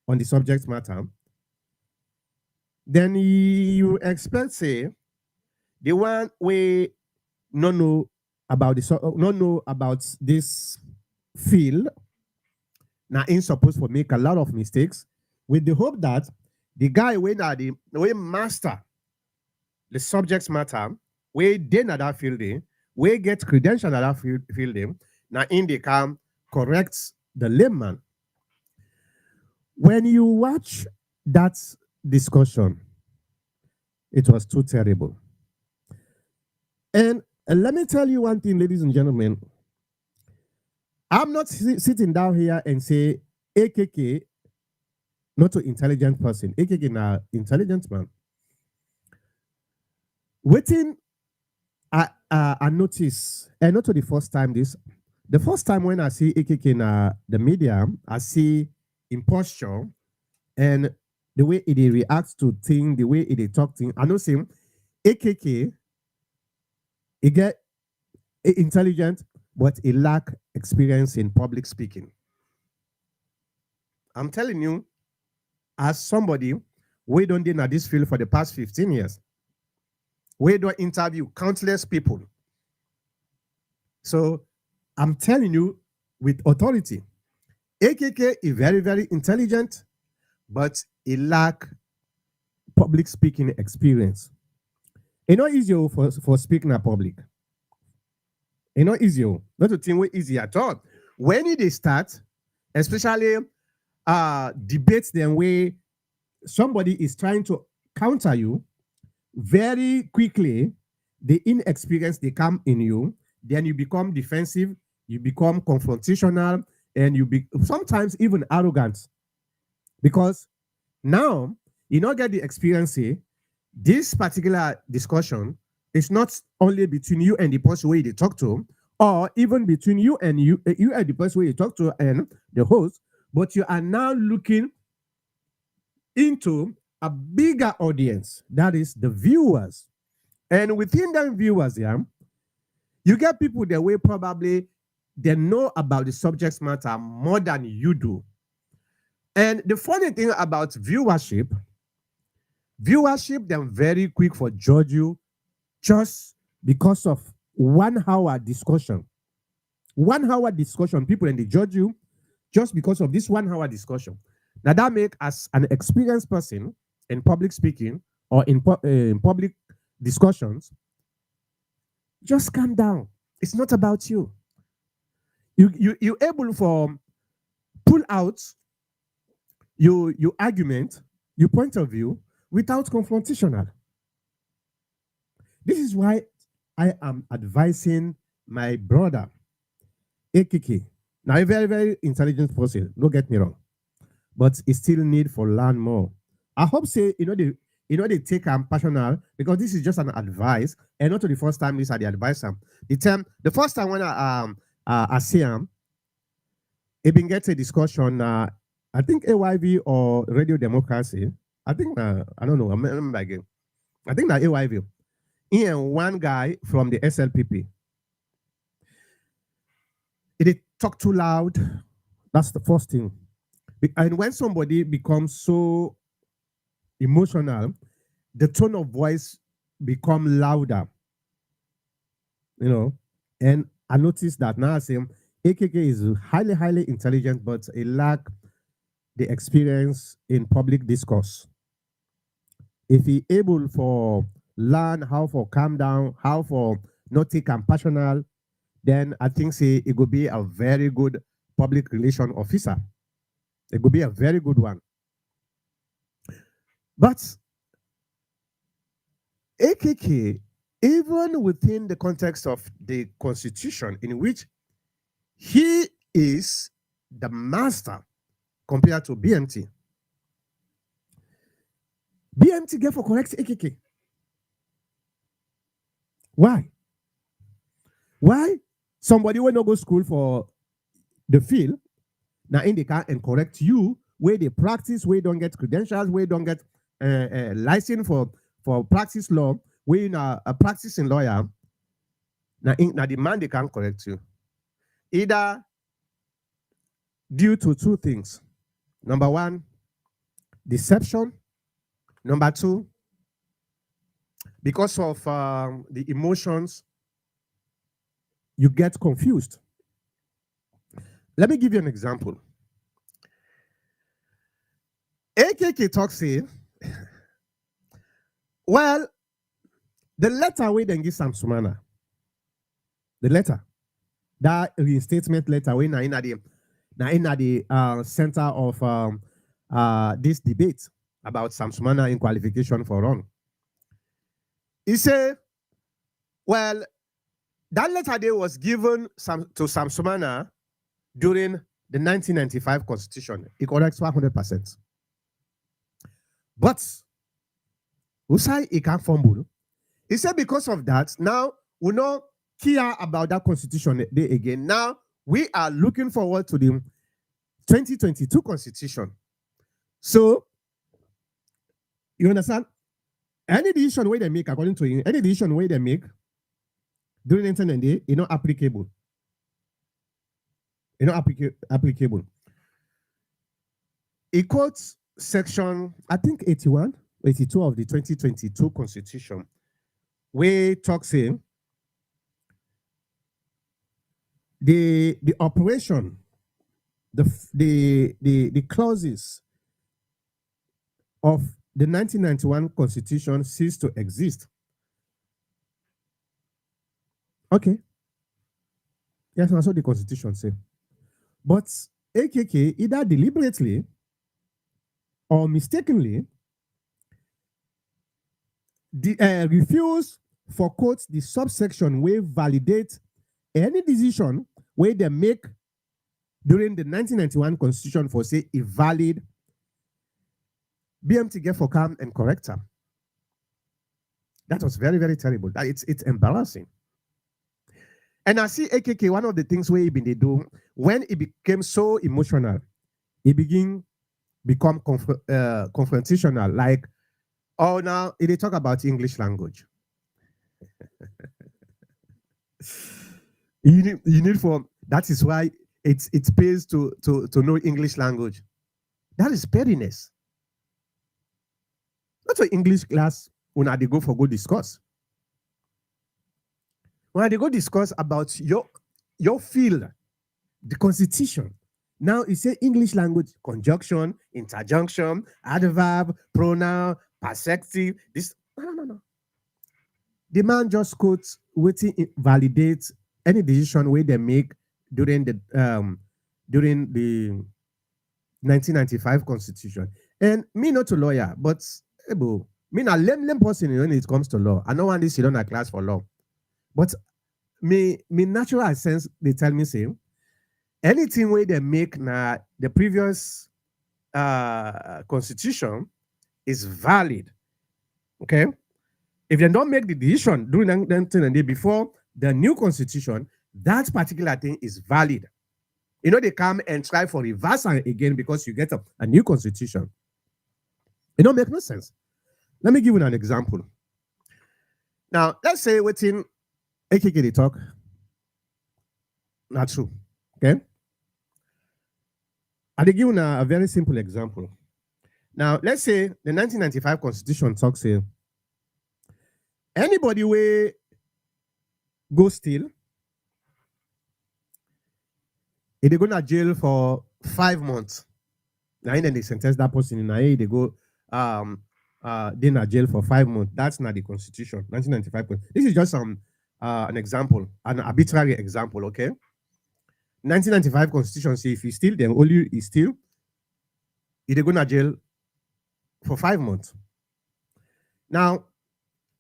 on the subject matter, then you expect say the one way not know about not know about this field now in supposed to make a lot of mistakes with the hope that the guy when the way master the subject matter where they not that field where get credential at that field now in they can correct the layman. When you watch that discussion, it was too terrible. And let me tell you one thing, ladies and gentlemen. I'm not sitting down here and say AKK not an intelligent person. AKK na intelligent man. Waiting, I notice, and not for the first time this, The first time when I see AKK in the media, I see imposture and the way it reacts to things, the way it talk things. I know him AKK, it get intelligent, but it lack experience in public speaking. I'm telling you, as somebody, we don't in this field for the past 15 years. We don't interview countless people. So I'm telling you with authority, AKK is very, very intelligent, but it lack public speaking experience. It's not easy for speaking at public. It's not easy. Not to think we easy at all. When it start, especially debates then where somebody is trying to counter you, very quickly, the inexperience they come in you, then you become defensive, you become confrontational, and you be sometimes even arrogant. Because now you not get the experience. This particular discussion is not only between you and the person where you talk to, or even between you and the person where you talk to and the host, but you are now looking into a bigger audience, that is the viewers. And within them viewers, yeah, you get people that way probably they know about the subject matter more than you do. And the funny thing about viewership, they're very quick for judge you just because of 1 hour discussion. 1 hour discussion, people and they judge you just because of this 1 hour discussion. Now that make as an experienced person in public speaking or in public discussions, just calm down. It's not about you. You able for pull out your argument, your point of view without confrontational. This is why I am advising my brother, AKK. Now, a very, very intelligent person, don't get me wrong, but it still need for learn more. I hope say, they take personal because this is just an advice and not the first time this are the advice. The first time when I see him, it been get a discussion, I think AYV or Radio Democracy. I think, I don't know, I remember again. I think that AYV. And one guy from the SLPP. It talk too loud. That's the first thing. And when somebody becomes so emotional, the tone of voice become louder. And I noticed that now I say AKK is highly, highly intelligent, but it lack the experience in public discourse. If he able for learn how for calm down, how for not take personal, then I think say it could be a very good public relation officer. It could be a very good one. But AKK, even within the context of the constitution in which he is the master compared to BMT get for correct AKK. Why? Why? Somebody will not go school for the field, now in the car and correct you, where they practice, where don't get credentials, where don't get license for practice law, where you a practicing lawyer, now the man they can't correct you. Either due to two things. Number one, deception. Number two, because of the emotions, you get confused. Let me give you an example. AKK talks here, well, the letter we then give Samura, the letter, that reinstatement letter, we in the center of this debate about Samura in qualification for run. He said, well, that letter day was given to Samura during the 1995 constitution. It corrects 100%. But Usai he can't fumble. He said because of that, now we not care about that constitution day again. Now We are looking forward to the 2022 constitution. So, you understand? Any decision where they make, according to any decision where they make during the internet day, you know, applicable. You know, applicable. It quotes section, I think 81, 82 of the 2022 constitution, where talks saying the operation, the clauses of the 1991 constitution cease to exist. Okay. Yes, that's what the constitution says. But AKK, either deliberately or mistakenly, refuse for quotes the subsection where validate any decision where they make during the 1991 constitution for say a valid BMT get for calm and corrector. That was very, very terrible. That it's embarrassing. And I see AKK, one of the things where they do, when it became so emotional, it become confrontational. Like, oh, now they talk about English language. you need for, that is why it pays to know English language. That is pettiness. Not an English class when they go for good discuss. When they go discuss about your field, the constitution. Now it say English language, conjunction, interjunction, adverb, pronoun, perspective. This no. The man just quotes waiting validates any decision where they make during the 1995 constitution. And me not a lawyer, but me not lame person when it comes to law. I know one this you don't have class for law. But me natural sense, they tell me say, anything where they make now the previous constitution is valid. Okay? If they don't make the decision during the day before the new constitution, that particular thing is valid. You know, they come and try for reverse again because you get a new constitution. It don't make no sense. Let me give you an example. Now, let's say within AKK they talk. Not true. Okay? I'll give you a very simple example. Now, let's say the 1995 constitution talks here. Anybody will go steal, if they go to jail for 5 months, now then they sentence that person in a they go they in jail for 5 months. That's not the constitution. 1995. This is just an example, an arbitrary example, okay? 1995 constitution say if you steal, then only you steal, if they go to jail for 5 months. Now,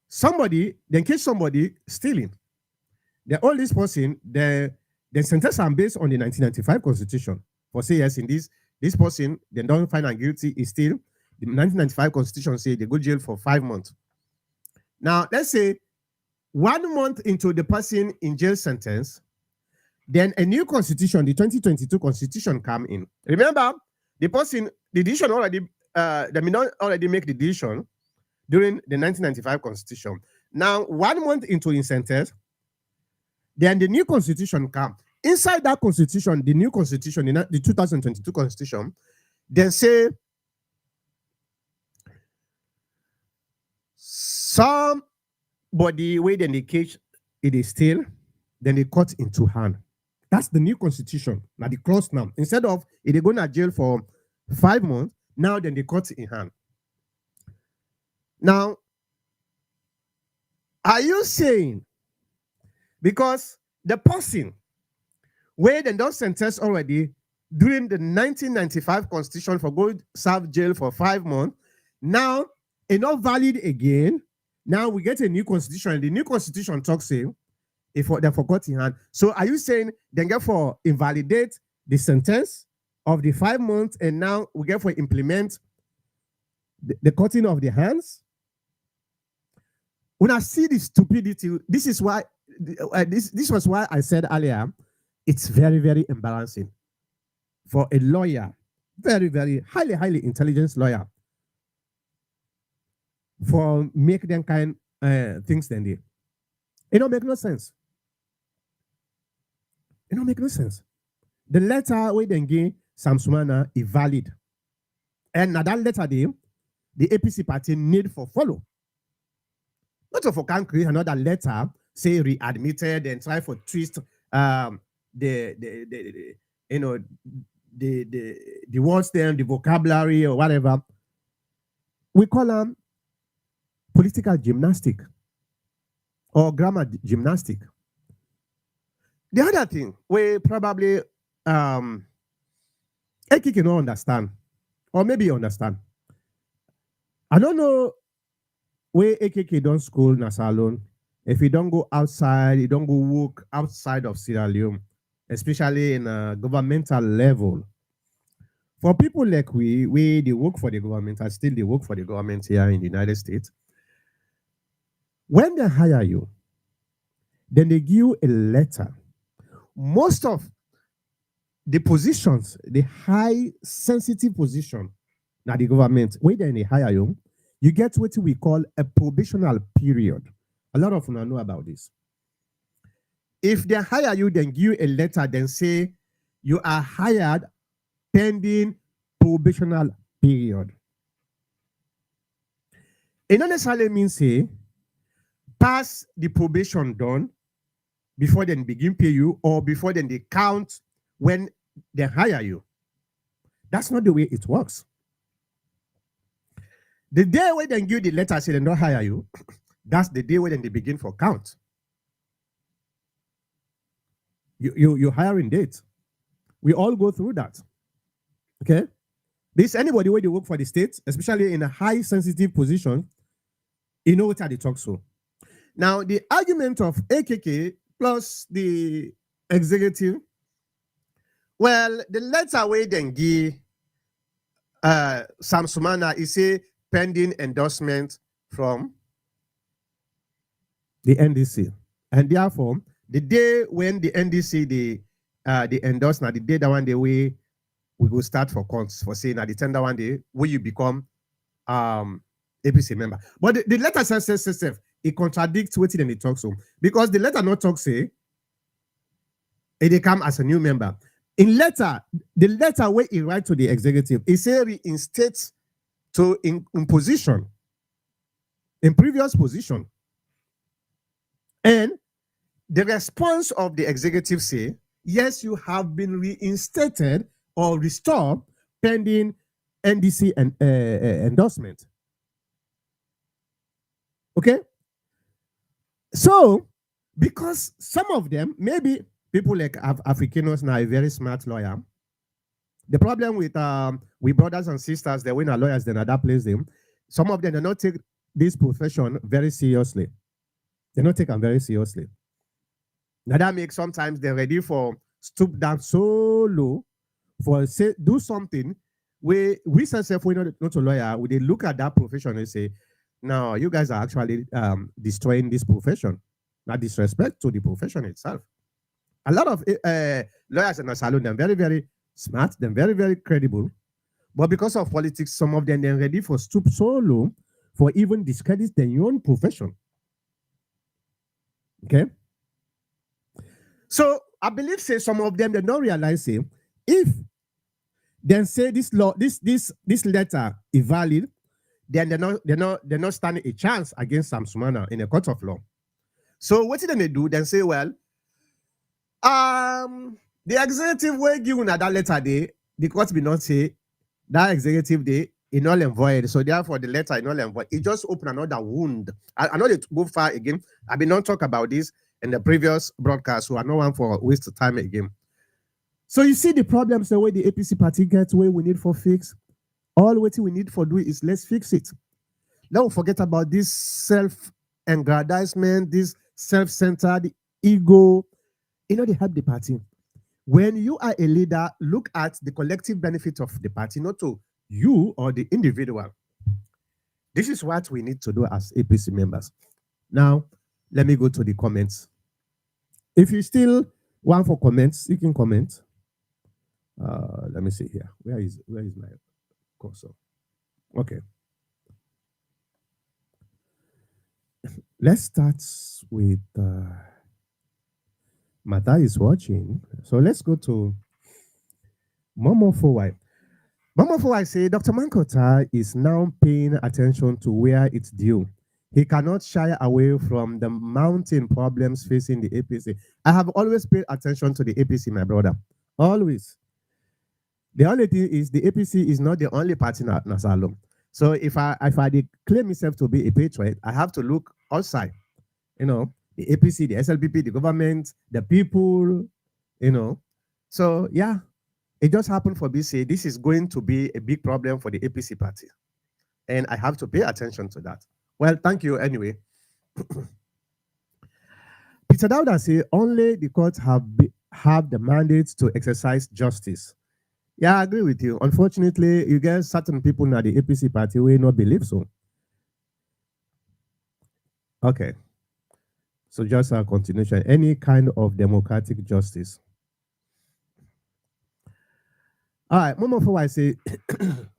somebody, then catch somebody stealing. The all this person, the sentence are based on the 1995 constitution. For say yes, in this person, they don't find them guilty, is still the 1995 constitution say they go jail for 5 months. Now, let's say 1 month into the person in jail sentence, then a new constitution, the 2022 constitution come in. Remember, the person, the decision already, they may not already make the decision during the 1995 constitution. Now, 1 month into his sentence, then the new constitution come. Inside that constitution, the new constitution, the 2022 constitution, then say somebody where then they cage it is still, then they cut into hand. That's the new constitution. Now the clause now. Instead of if they go to jail for 5 months, now then they cut in hand. Now, are you saying because the person where they don't sentence already during the 1995 constitution for going to serve jail for 5 months, now it's not valid again. Now we get a new constitution, and the new constitution talks saying if they forgot in hand. So are you saying they get for invalidate the sentence of the 5 months, and now we get for implement the cutting of the hands? When I see the stupidity, this is why this was why I said earlier, It's very, very embarrassing for a lawyer, very, very highly intelligent lawyer, for make them kind things than they. It don't make no sense. It don't make no sense. The letter we then give Samsumana is valid. And now that letter the APC party need for follow. Not of can create another letter, say readmitted and try for twist the you know the words them, the vocabulary or whatever. We call them political gymnastic or grammar gymnastic. The other thing we probably Eki cannot understand, or maybe you understand. I don't know where AKK don't school na salon. If you don't go outside, you don't go work outside of Sierra Leone, especially in a governmental level. For people like we they work for the government, and still they work for the government here in the United States. When they hire you, then they give you a letter. Most of the positions, the high sensitive position, now the government, when they hire you, you get what we call a probational period. A lot of you know about this. If they hire you, then give you a letter, then say you are hired pending probational period. It not necessarily means say pass the probation done before then begin pay you, or before then they count when they hire you. That's not the way it works. The day when they give the letter say they don't hire you, that's the day when they begin for count. You hiring date. We all go through that. Okay? This anybody where they work for the state, especially in a high sensitive position, you know what they talk so. Now, the argument of AKK plus the executive, well, the letter way then give Samsumana is a pending endorsement from the NDC. And therefore, the day when the NDC the endorse now, the day that one day we go start for counts for saying that the tender one day where you become APC member. But the letter says it contradicts what it talks so, because the letter not talk say it come as a new member. In letter, the letter where it write to the executive, it say reinstate to in position, in previous position. And the response of the executive say, yes, you have been reinstated or restored pending NDC and endorsement. Okay? So, because some of them, maybe people like Africanos now, a very smart lawyer. The problem with brothers and sisters, they win our lawyers, then that place them. Some of them do not take this profession very seriously. They don't take them very seriously. Now that makes sometimes they're ready for stoop down so low for say do something where we say we're not a lawyer, we they look at that profession and say, no, you guys are actually destroying this profession. Not disrespect to the profession itself. A lot of lawyers in the salon, they're very, very smart, they're very, very credible. But because of politics, some of them they're ready for stoop so low for even discredit their own profession. Okay? So I believe say some of them they don't realize say if then say this law, this letter is valid, then they're not standing a chance against Samsumana in a court of law. So what did they do? Then say, well, the executive will give you that letter day, the court will not say that executive day is null and void. So therefore the letter is null and void. It just opened another wound. I know they go far again. I've been not talk about this in the previous broadcast, so I no one for waste of time again. So you see the problems the way the APC party gets where we need for fix. All what we need for do is let's fix it. Don't forget about this self-aggrandizement, this self-centered ego. You know, they help the party. When you are a leader, look at the collective benefit of the party, not to you or the individual. This is what we need to do as APC members. Now, let me go to the comments. If you still One for comments, seeking comments. Let me see here. Where is my cursor? Okay, let's start with Mata is watching. So let's go to Momo Fowai. Momo Fowai say Dr. Mankota is now paying attention to where it's due. He cannot shy away from the mounting problems facing the APC. I have always paid attention to the APC, my brother. Always. The only thing is the APC is not the only party in Nasalom. So if I claim myself to be a patriot, I have to look outside. The APC, the SLPP, the government, the people. You know. So yeah, it just happened for BC. This is going to be a big problem for the APC party, and I have to pay attention to that. Well, thank you anyway. Peter Dowda say only the courts have the mandate to exercise justice. Yeah, I agree with you. Unfortunately, you get certain people in the APC party will not believe so. Okay. So just a continuation. Any kind of democratic justice. All right, Momo for I say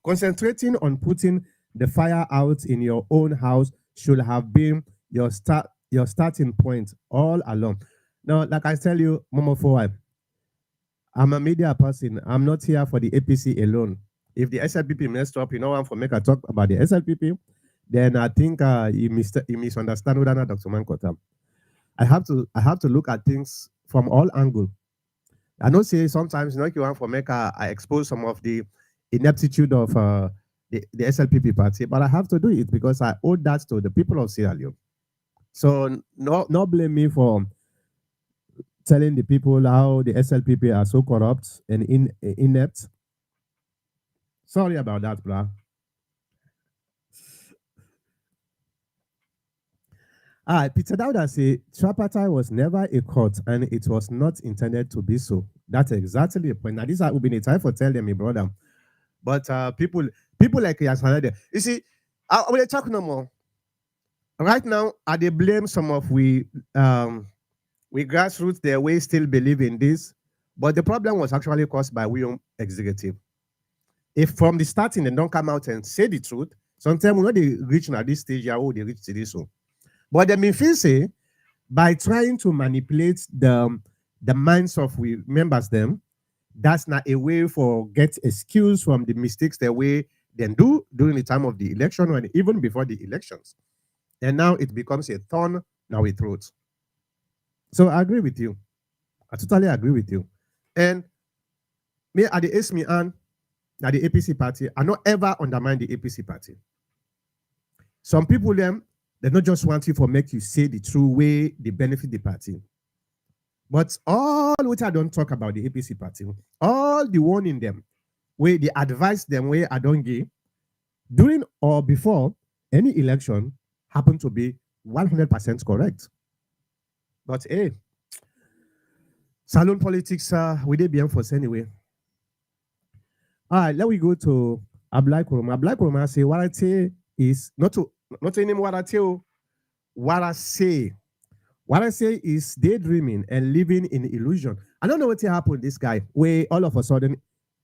concentrating on putting the fire out in your own house should have been your starting point all along. Now, like I tell you, Momo for I'm a media person. I'm not here for the APC alone. If the SLPP messed up, one for make a talk about the SLPP, then I think you misunderstand what Dr. Mankota. I have to look at things from all angles. I know say sometimes you want for make I expose some of the ineptitude of the SLPP party, but I have to do it because I owe that to the people of Sierra Leone. So no blame me for telling the people how the SLPP are so corrupt and inept. Sorry about that, bro. Peter Dowda say tripartite was never a court and it was not intended to be so. That's exactly the point. Now this would be a time for tell them, my brother. But people like Yasanade, you see, I will talk no more. Right now, I they blame some of we grassroots their way still believe in this, but the problem was actually caused by we executive. If from the starting they don't come out and say the truth, sometimes when they reach at this stage, yeah, they reach to this one. But they may feel say by trying to manipulate the minds of we members them, that's not a way for get excuse from the mistakes that we then do during the time of the election and even before the elections. And now it becomes a thorn now we throat. So I agree with you. I totally agree with you. And me at the ASME and at the APC party, I not ever undermine the APC party. Some people them they not just want you for make you say the true way they benefit the party. But all which I don't talk about the APC party, all the warning them, where they advise them where I don't give, during or before any election happen to be 100% correct. But hey, salon politics we did be enforced anyway. All right, let we go to Ablai Kuruma. Ablai Kuruma say what I say is not anymore what I tell. What I say. What I say is daydreaming and living in illusion. I don't know what happened this guy, where all of a sudden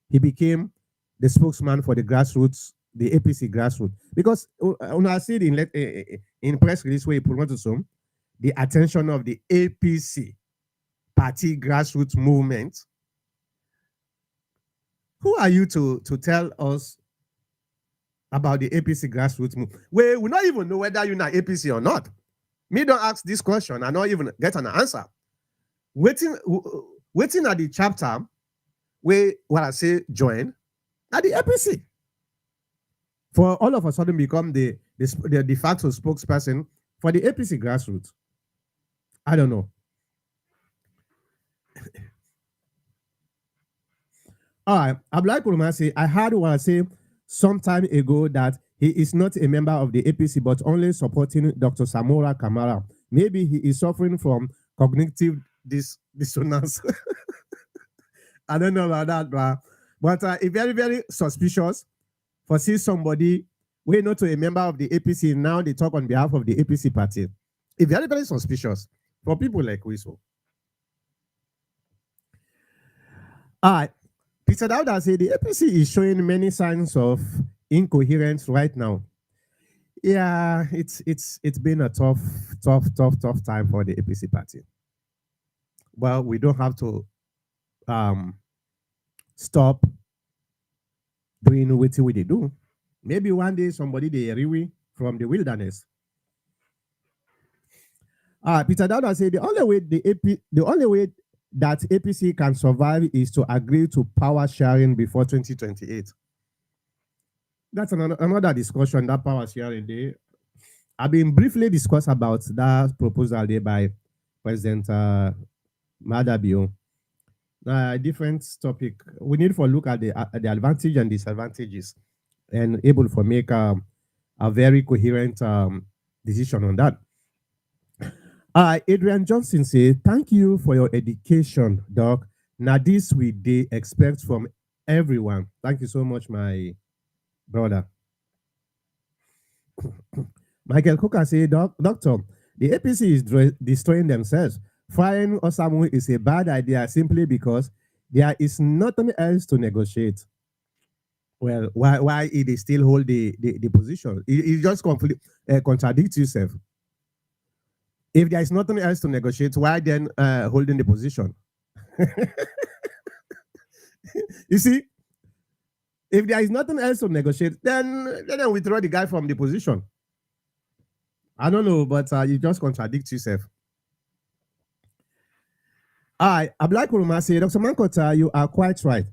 he became the spokesman for the grassroots, the APC grassroots. Because when I see it in press release where he promoted some, the attention of the APC party grassroots movement. Who are you to tell us about the APC grassroots movement? We not even know whether you're not APC or not. Me don't ask this question. I not even get an answer. Waiting at the chapter where what I say join at the APC. For all of a sudden become the de facto spokesperson for the APC grassroots. I don't know. All right. Ablai Kuruma say, I heard what I say some time ago that he is not a member of the APC, but only supporting Dr. Samura Kamara. Maybe he is suffering from cognitive dissonance. I don't know about that, but it's very, very suspicious for see somebody we're not a member of the APC. Now they talk on behalf of the APC party. It's very, very suspicious for people like we so. Ah, Peter Dauda said the APC is showing many signs of incoherence right now. Yeah, it's been a tough time for the APC party. Well, we don't have to um stop doing what we they do. Maybe one day somebody they rewe from the wilderness. Peter Dauda said the only way that APC can survive is to agree to power sharing before 2028. That's another discussion, that power sharing day. I've been briefly discussed about that proposal there by President Madabio. Different topic. We need to look at the advantage and disadvantages and able to make a very coherent decision on that. Adrian Johnson said, "Thank you for your education, Doc. Now this we they expect from everyone." Thank you so much, my brother. Michael Coker said, Doctor, the APC is destroying themselves. Firing Osamu is a bad idea simply because there is nothing else to negotiate. Well, why they still hold the position? It just contradicts yourself. If there is nothing else to negotiate, why then holding the position? You see, if there is nothing else to negotiate, then withdraw the guy from the position. I don't know, but you just contradict yourself. Abdullah Kuruma said, Dr. Mankota, you are quite right.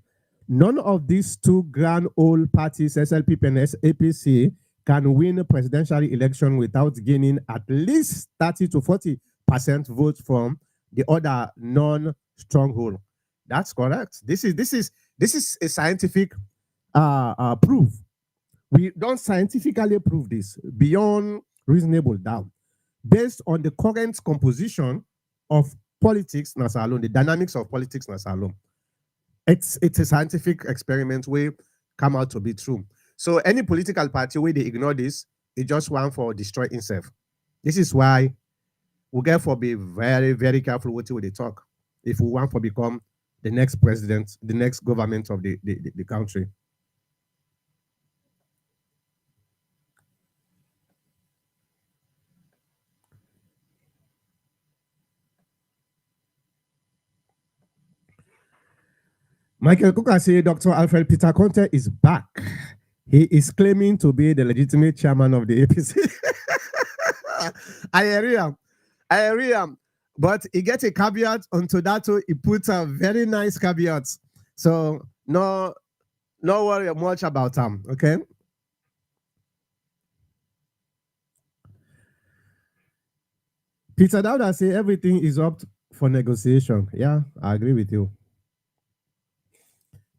None of these two grand old parties, SLP and APC, can win a presidential election without gaining at least 30 to 40% votes from the other non-stronghold. That's correct. This is a scientific proof. We don't scientifically prove this beyond reasonable doubt, based on the current composition of politics Nasalon, the dynamics of politics Nasalon. It's a scientific experiment where come out to be true. So any political party where they ignore this, it just want for destroy itself. This is why we therefore be very, very careful what they talk if we want to become the next president, the next government of the country. Michael Kuka said Dr. Alfred Peter Conte is back. He is claiming to be the legitimate chairman of the APC. I agree. But he gets a caveat onto that. So he puts a very nice caveat. So no worry much about him. Okay. Peter Dauda say everything is up for negotiation. Yeah, I agree with you.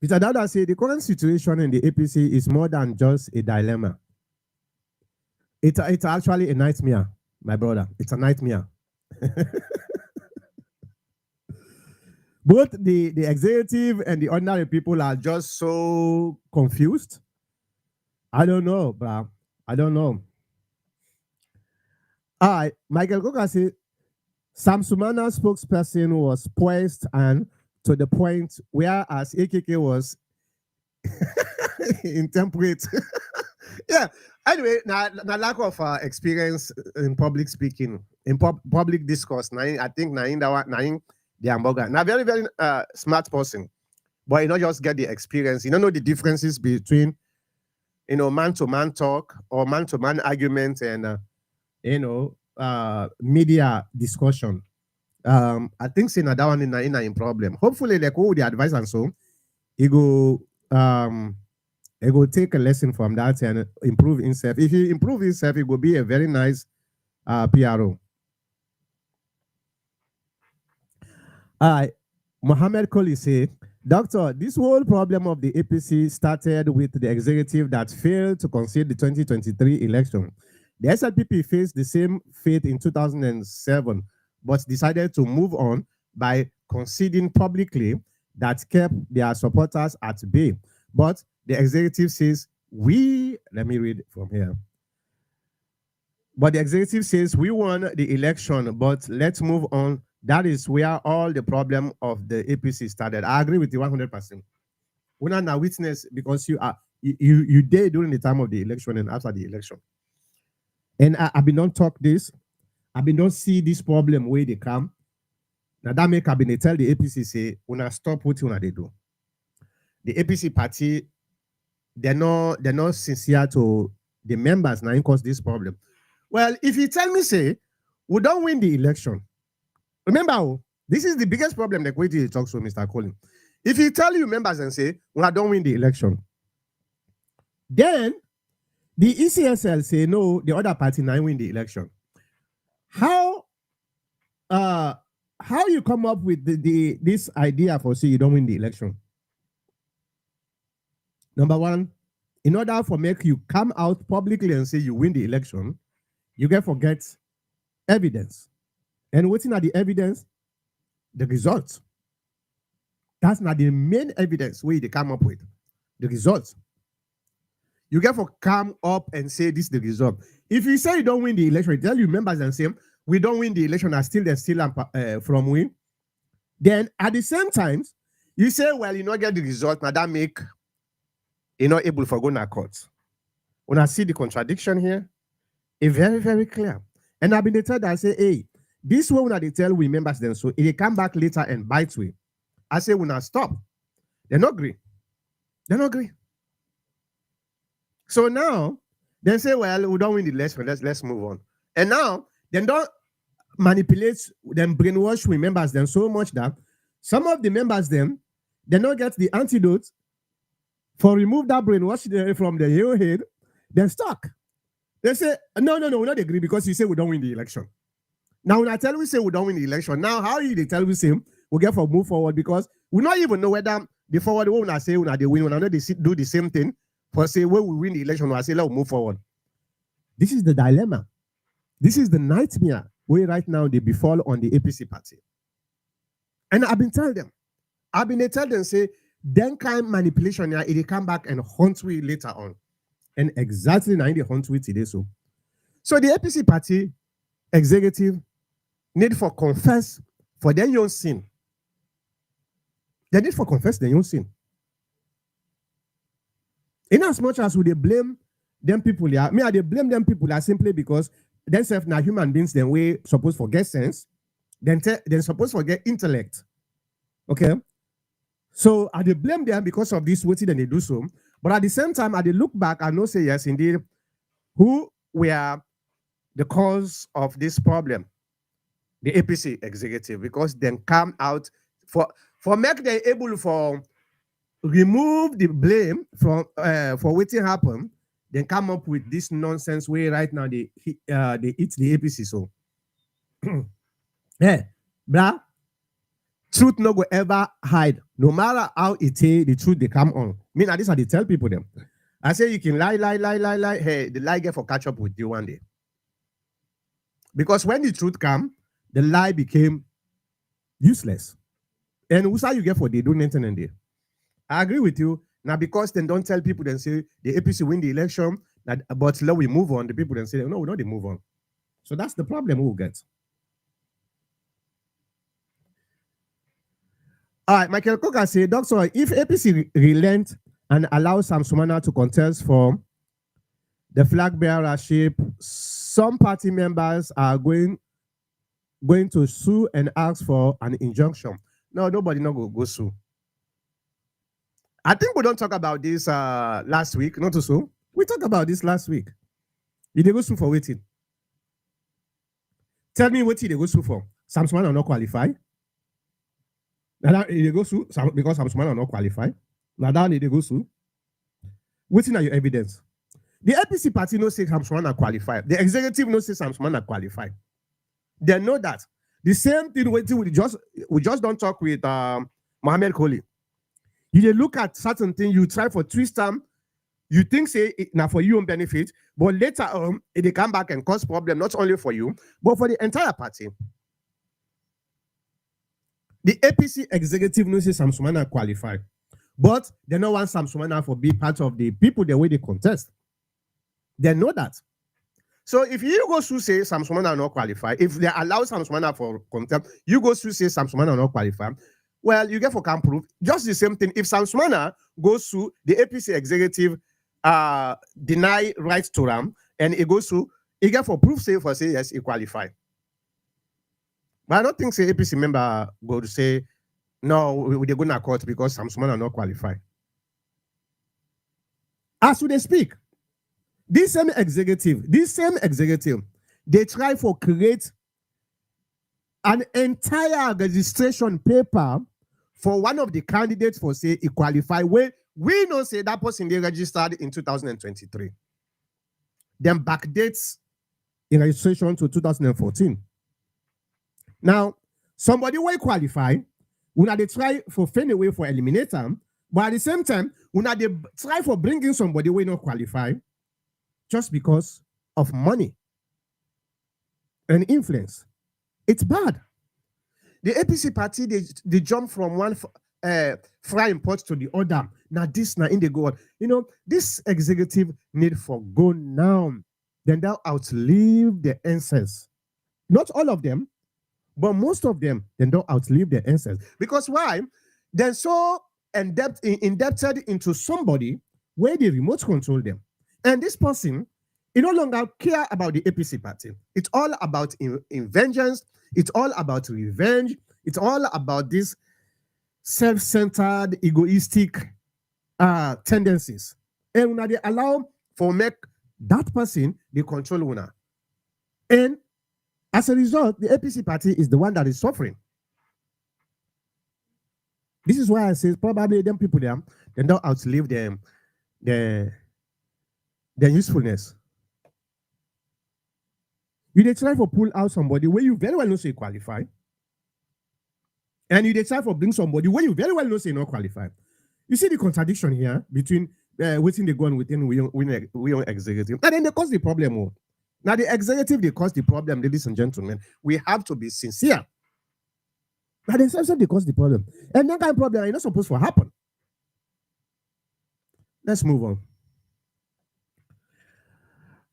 Peter Dauda said the current situation in the APC is more than just a dilemma. It's actually a nightmare, my brother. It's a nightmare. Both the executive and the ordinary people are just so confused. I don't know, bro. I don't know. All right, Michael Coker said Sam Sumana spokesperson was poised and to the point whereas AKK was intemperate. Yeah. Anyway, now lack of experience in public speaking, in public discourse. I think the hamburger. Now very very smart person, but you not just get the experience. You don't know the differences between man to man talk or man to man argument and media discussion. I think saying that one in a problem. Hopefully, like all the advice and so, he go take a lesson from that and improve himself. If he improve himself, it will be a very nice PRO. Mohammed Koli said, Doctor, this whole problem of the APC started with the executive that failed to concede the 2023 election. The SLPP faced the same fate in 2007, but decided to move on by conceding publicly that kept their supporters at bay. But the executive says, let me read from here. But the executive says, we won the election, but let's move on That is where all the problem of the APC started. I agree with you 100%. We're not a witness because you did during the time of the election and after the election. And I've been don't talk this. I've been don't see this problem where they come. Now that make I've been tell the APC say, "Una stop what una they do." The APC party, they're not sincere to the members now cause this problem. Well, if you tell me say we don't win the election, remember this is the biggest problem that we talks to Mr. Colin. If you tell you members and say we don't win the election, then the ECSL say no, the other party now win the election. How you come up with this idea for say you don't win the election? Number one, in order for make you come out publicly and say you win the election, you get forget evidence. And what's not the evidence? The results. That's not the main evidence where they come up with. The results. You get for come up and say this is the result. If you say you don't win the election, tell you members and say we don't win the election and still they're still from win. Then at the same time, you say, well, you not get the result, now that make you're not able for going to court. When I see the contradiction here, it's very, very clear. And I've been told that I say, hey, this way when they tell we members then, so if they come back later and bite we, I say when I stop, they're not agree. They're not agree. So now they say, well, we don't win the election, let's move on. And now they don't manipulate them, brainwash we members then so much that some of the members then they don't get the antidote for remove that brainwash from the hero head, they're stuck. They say, no, we not agree because you say we don't win the election. Now, when I tell we say we don't win the election, now how you they tell we say we get for move forward because we not even know whether the forward when I say when they win, when I know they do the same thing for say when we win the election, when I say let's move forward. This is the dilemma. This is the nightmare where right now they befall on the APC party. And I've been telling them, say, then kind manipulation, yeah, it come back and haunt we later on. And exactly now they haunt we today. So the APC party executive need for confess for their own sin. They need for confess their own sin. In as much as we they blame them people, yeah, they blame them people simply because themselves now human beings, then we supposed to forget sense, then supposed to forget intellect. Okay. So I they blame them because of this waiting and they do so. But at the same time, I they look back and know say yes, indeed, who were the cause of this problem? The APC executive, because then come out for make them able for remove the blame from for waiting happen, then come up with this nonsense way right now they eat the APC. So yeah, bruh. Truth no go ever hide. No matter how it is, the truth they come on. Me now this how they tell people them. I say you can lie. Hey, the lie get for catch up with you one day. Because when the truth come, the lie became useless. And who's how you get for they do nothing in there. I agree with you. Now because they don't tell people then say the APC win the election, but let we move on. The people then say no, we don't move on. So that's the problem we'll get. All right, Michael Coker say, Doctor, if APC relent and allow Sam Sumana to contest for the flag bearership, some party members are going to sue and ask for an injunction. No, nobody not go sue. I think we don't talk about this last week, not to sue. We talked about this last week. Did they go sue for waiting? Tell me what they go sue for. Sam Sumana not qualified. Now they go sue because Sam Sumana not qualified. Now they go sue. Waiting are your evidence. The APC party no say Sam Sumana qualified. The executive no say Sam Sumana qualified. They know that. The same thing we just don't talk with Mohammed Kohli. You look at certain things, you try for twist them, you think say now for your own benefit, but later they come back and cause problem not only for you, but for the entire party. The APC executive knows say Sam Sumana qualified, but they don't want Sam Sumana for be part of the people the way they contest. They know that. So if you go to say Sam Sumana not qualify, if they allow Sam Sumana for contempt, you go to say Sam Sumana not qualify. Well, you get for can prove just the same thing. If Sam Sumana goes to the APC executive, deny rights to them, and it goes to he get for proof say for say yes, he qualify. But I don't think say APC member go to say no, they're going to court because Sam Sumana not qualify. As they speak, this same executive, they try for create an entire registration paper for one of the candidates for say he qualify. Where we know say that person they registered in 2023. Then backdates in registration to 2014. Now, somebody will qualify, when they try for find a way for eliminate them, but at the same time, when they try for bringing somebody will not qualify just because of money and influence. It's bad. The APC party, they jump from one frying pot to the other. Now this, now in the go. You know, this executive need for go now. Then they'll outlive their ancestors. Not all of them, but most of them, then don't outlive their ancestors. Because why? They're so indebted into somebody where they remote control them. And this person, he no longer care about the APC party. It's all about in vengeance. It's all about revenge. It's all about this self-centered, egoistic tendencies. And when they allow for make that person, they control una. And as a result, the APC party is the one that is suffering. This is why I say probably them people there, they don't outlive their usefulness. You they try for pull out somebody where you very well know say qualify, and you they try for bring somebody where you very well know say not qualify. You see the contradiction here between waiting they go on within we on executive, and then they cause the problem. Oh. Now the executive they cause the problem, ladies and gentlemen. We have to be sincere. Now they cause the problem, and that kind of problem is not supposed to happen. Let's move on.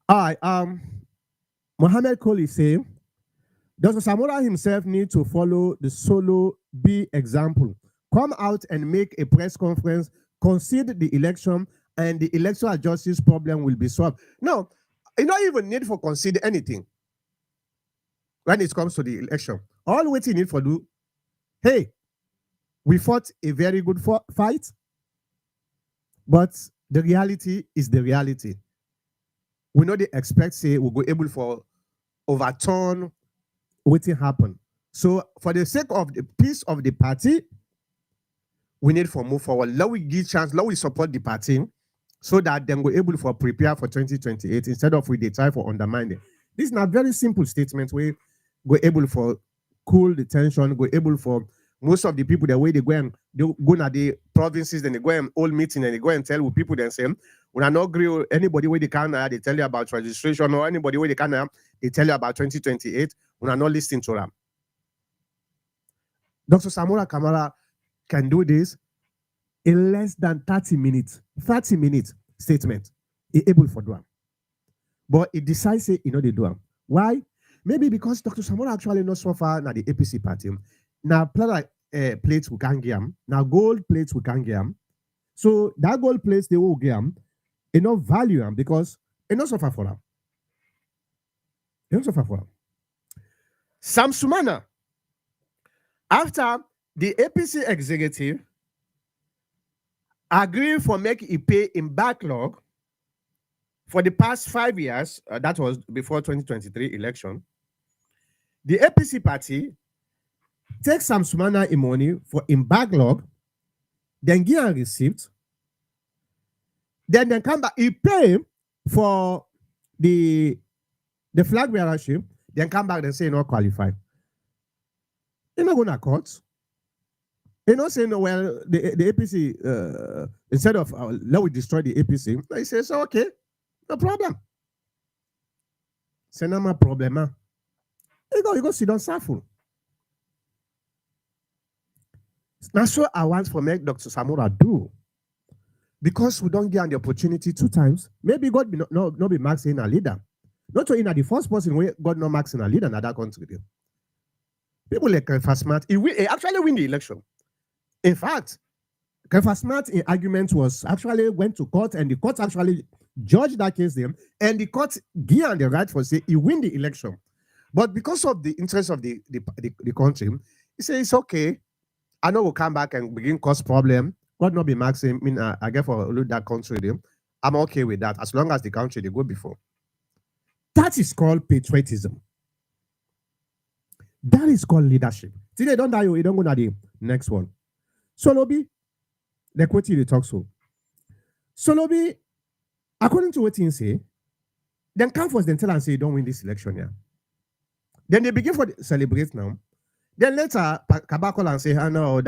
All right. Mohammed Kohli say, Dr. Samura himself need to follow the solo B example. Come out and make a press conference, concede the election, and the electoral justice problem will be solved. No, you don't even need for concede anything when it comes to the election. All what you need for do, hey, we fought a very good fight, but the reality is the reality. We know they expect say we'll be able for overturn what happen. So for the sake of the peace of the party, we need for move forward. Let we give chance, let we support the party so that then we're able for prepare for 2028 instead of we they try for undermining. This is not very simple statement where we're able for cool the tension, we're able for most of the people the way they go to the provinces, then they go and all meeting and they go and tell people then say, when I not agree with anybody where they can they tell you about registration or anybody where they can they tell you about 2028, when I not listening to them. Dr. Samura Kamara can do this in less than 30 minutes. 30 minutes statement. He able for do. But he decides say they do. Why? Maybe because Dr. Samura actually not so far na the APC party. Now plates we can get now gold plates we can get. So that gold plates they will get enough value because enough suffer for them. Enough suffer for them. Sam Sumana, after the APC executive agreed for make a pay in backlog for the past 5 years, that was before 2023 election, the APC party takes Sam Sumana in money for in backlog, then give a receipt, then come back, he pay for the flag bearership, then come back and say not qualified. You're not going to court. You're not saying, well, the APC, instead of let we destroy the APC, he says, okay, no problem. C'est not my problem. You go sit down suffer. That's what I want for make Dr. Samura do. Because we don't get the opportunity 2 times. Maybe God be not be Max in a leader. Not only the first person who got no marks in a lead another country. People like Kefa Smart, he actually win the election. In fact, Kefa Smart in argument was actually went to court and the court actually judged that case them and the court gave him the right for say he win the election. But because of the interest of the country, he said it's okay. I know we'll come back and begin cause problem. God not be maxing. I mean, I get for that country. I'm okay with that as long as the country they go before. That is called patriotism. That is called leadership. See, they don't die, you don't go to the next one. Solobi, the quote they talk so. Solobi, according to what he say, then come first, then tell and say you don't win this election here. Then they begin for celebrate now. Then later, Kabako and say, oh, no,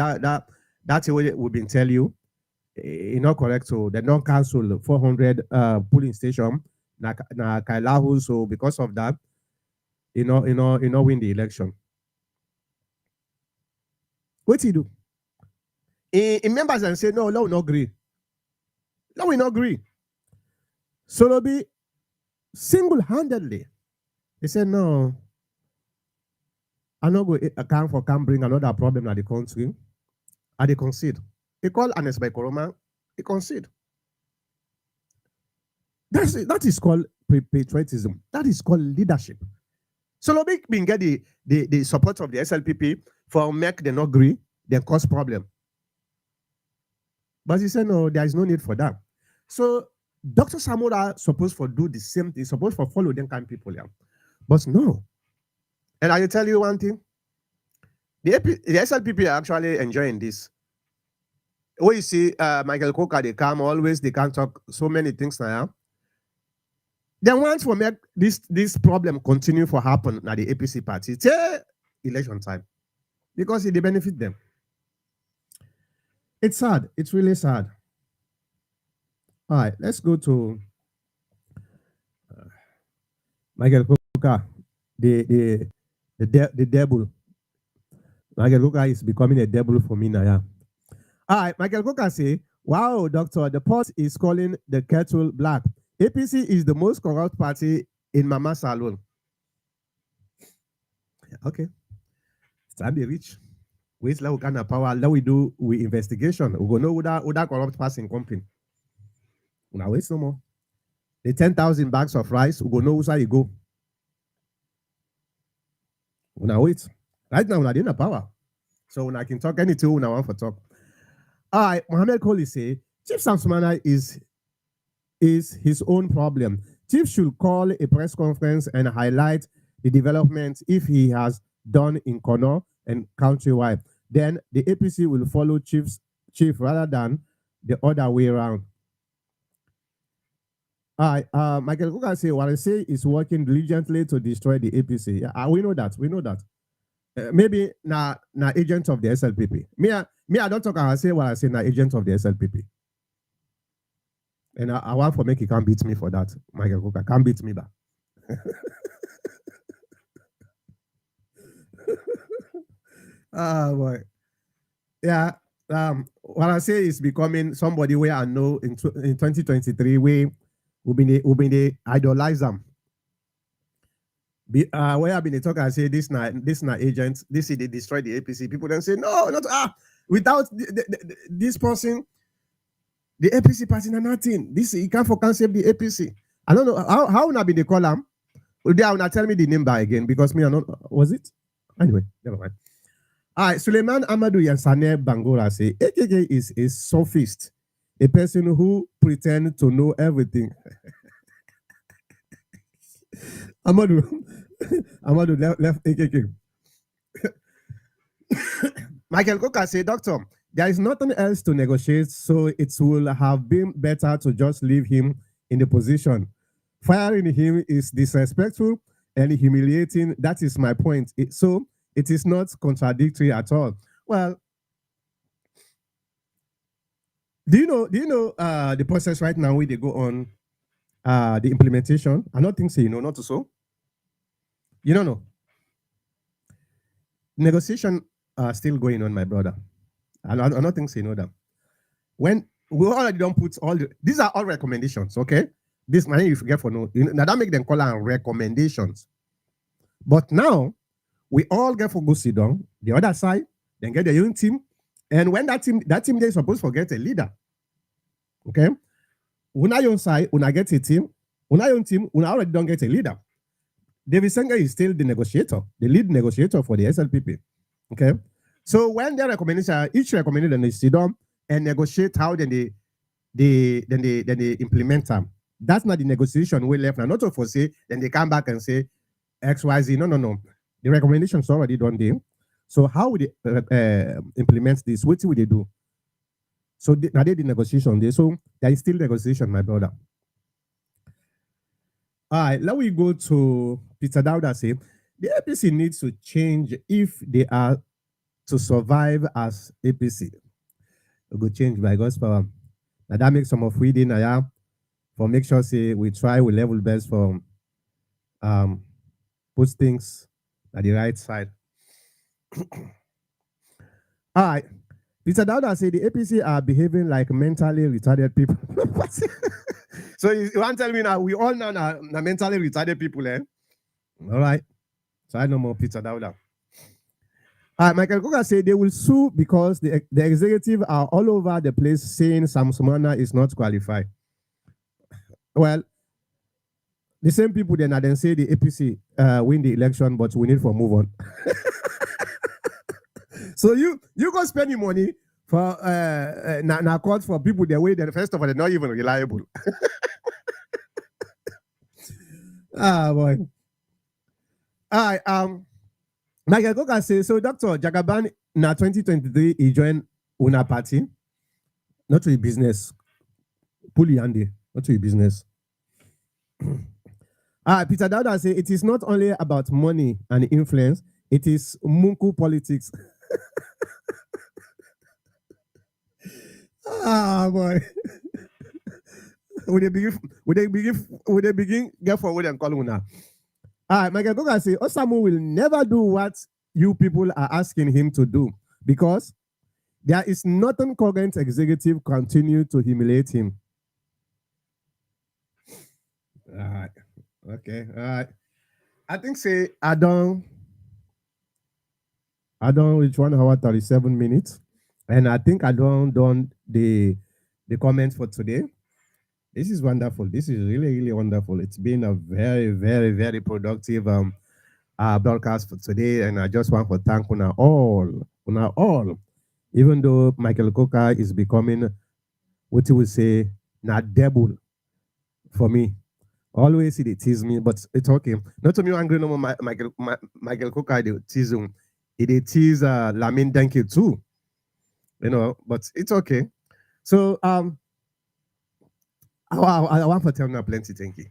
that's what we've been telling you. It's not correct. So they don't cancel 400 polling station na Kailahu. So because of that, you know, win the election. What he do? He members and say, no, we not agree. No, we not agree. Solobi single-handedly, he said, no, I'm not going to can bring another problem at the country. And they concede. He called Anes by Koroma, he concede. That is called patriotism. That is called leadership. Solobi been get the support of the SLPP for make them not agree, then cause problem. But he said, no, there is no need for that. So Dr. Samura supposed to do the same thing, supposed to follow them kind of people. Yeah. But no. And I will tell you one thing. The SLPP are actually enjoying this. When you see Michael Coker, they can't talk so many things now. They want to make this problem continue for happen at the APC party till election time. Because it benefit them. It's sad. It's really sad. All right, let's go to Michael Coker, the devil. Michael Coker is becoming a devil for me now. Yeah. All right, Michael Coker say, wow, doctor, the pot is calling the kettle black. APC is the most corrupt party in Mama Salon. Okay. It's time to reach. Wait, we kind of power. Now we do investigation. We go know who that corrupt person company. Now wait no more. The 10,000 bags of rice, we go know who's how you go. Now wait. Right now, we're in power. So when I can talk anything when I want for talk. All right, Mohammed Kohli say, Chief Samsumana is his own problem. Chief should call a press conference and highlight the development if he has done in Kono and countrywide. Then the APC will follow Chief rather than the other way around. All right, Michael Coker say, what I say is working diligently to destroy the APC. Yeah, we know that. We know that. Maybe na agent of the SLPP. Me, I don't talk. I say what I say. Na agent of the SLPP. And I want for make he can't beat me for that. Michael Coker can't beat me back. Ah boy. Yeah. What I say is becoming somebody where I know in 2023 we will be idolize them. Where I've been talking, I say this na agent, this is they destroy the APC. People then say, no, not without this person, the APC party na nothing. This you can't save the APC. I don't know how will I be the column. They are not tell me the name by again because me are not was it? Anyway, never mind. All right, Suleiman Amadou Yansane Bangora say AKK is a sophist, a person who pretends to know everything. Amadou left AKK. Michael Coker said, Doctor, there is nothing else to negotiate, so it will have been better to just leave him in the position. Firing him is disrespectful and humiliating. That is my point. So it is not contradictory at all. Well, do you know the process right now where they go on the implementation? I don't think so, not to so. You don't know. Negotiation are still going on, my brother. I don't think so, that. When we already don't put these are all recommendations, okay? This money you forget for no. Now that make them call them recommendations. But now we all get for go sit down, the other side, then get their own team. And when that team they supposed to get a leader. Okay? Una your side, una get a team, una own team, una already don't get a leader. David Senga is still the negotiator, the lead negotiator for the SLPP. Okay. So when they recommend each recommended them they sit down and negotiate how then they implement them. That's not the negotiation we left now. Not to foresee, then they come back and say XYZ. No. The recommendations already done there. So how would they implement this? What would they do? So now they did negotiation there. So there is still negotiation, my brother. All right, let we go to Peter Dauda say the APC needs to change if they are to survive as APC. We go change by God's power. Now that makes some of reading for make sure say we try we level best for put things at the right side. All right. Peter Dauda say the APC are behaving like mentally retarded people. So you want to tell me now we all now are mentally retarded people, eh? All right. So I know more Peter Dauda. Michael Coker said they will sue because the executive are all over the place saying Samura is not qualified. Well, the same people then say the APC win the election, but we need to move on. So you go spend your money for now court for people the way that first of all they're not even reliable. Boy. All right. Michael Coker says so. Dr. Jagaban na 2023 he joined una party, not to a business. Pull your hand, not to a business. Peter Dauda says it is not only about money and influence; it is munku politics. Boy. Would they begin get forward and call una? Michael Coker say Osamu will never do what you people are asking him to do because there is nothing current executive continue to humiliate him. All right. Okay. All right. I think say I don't reach 1 hour 37 minutes. And I think I don't done the comments for today. This is wonderful. This is really, really wonderful. It's been a very, very, very productive broadcast for today. And I just want to thank una all. Even though Michael Coker is becoming what you would say, not devil for me. Always they tease me, but it's okay. Not to me angry no more Michael Coker they tease him. They tease Lamin Danke too. You know, but it's okay. So I want to tell you plenty, thank you.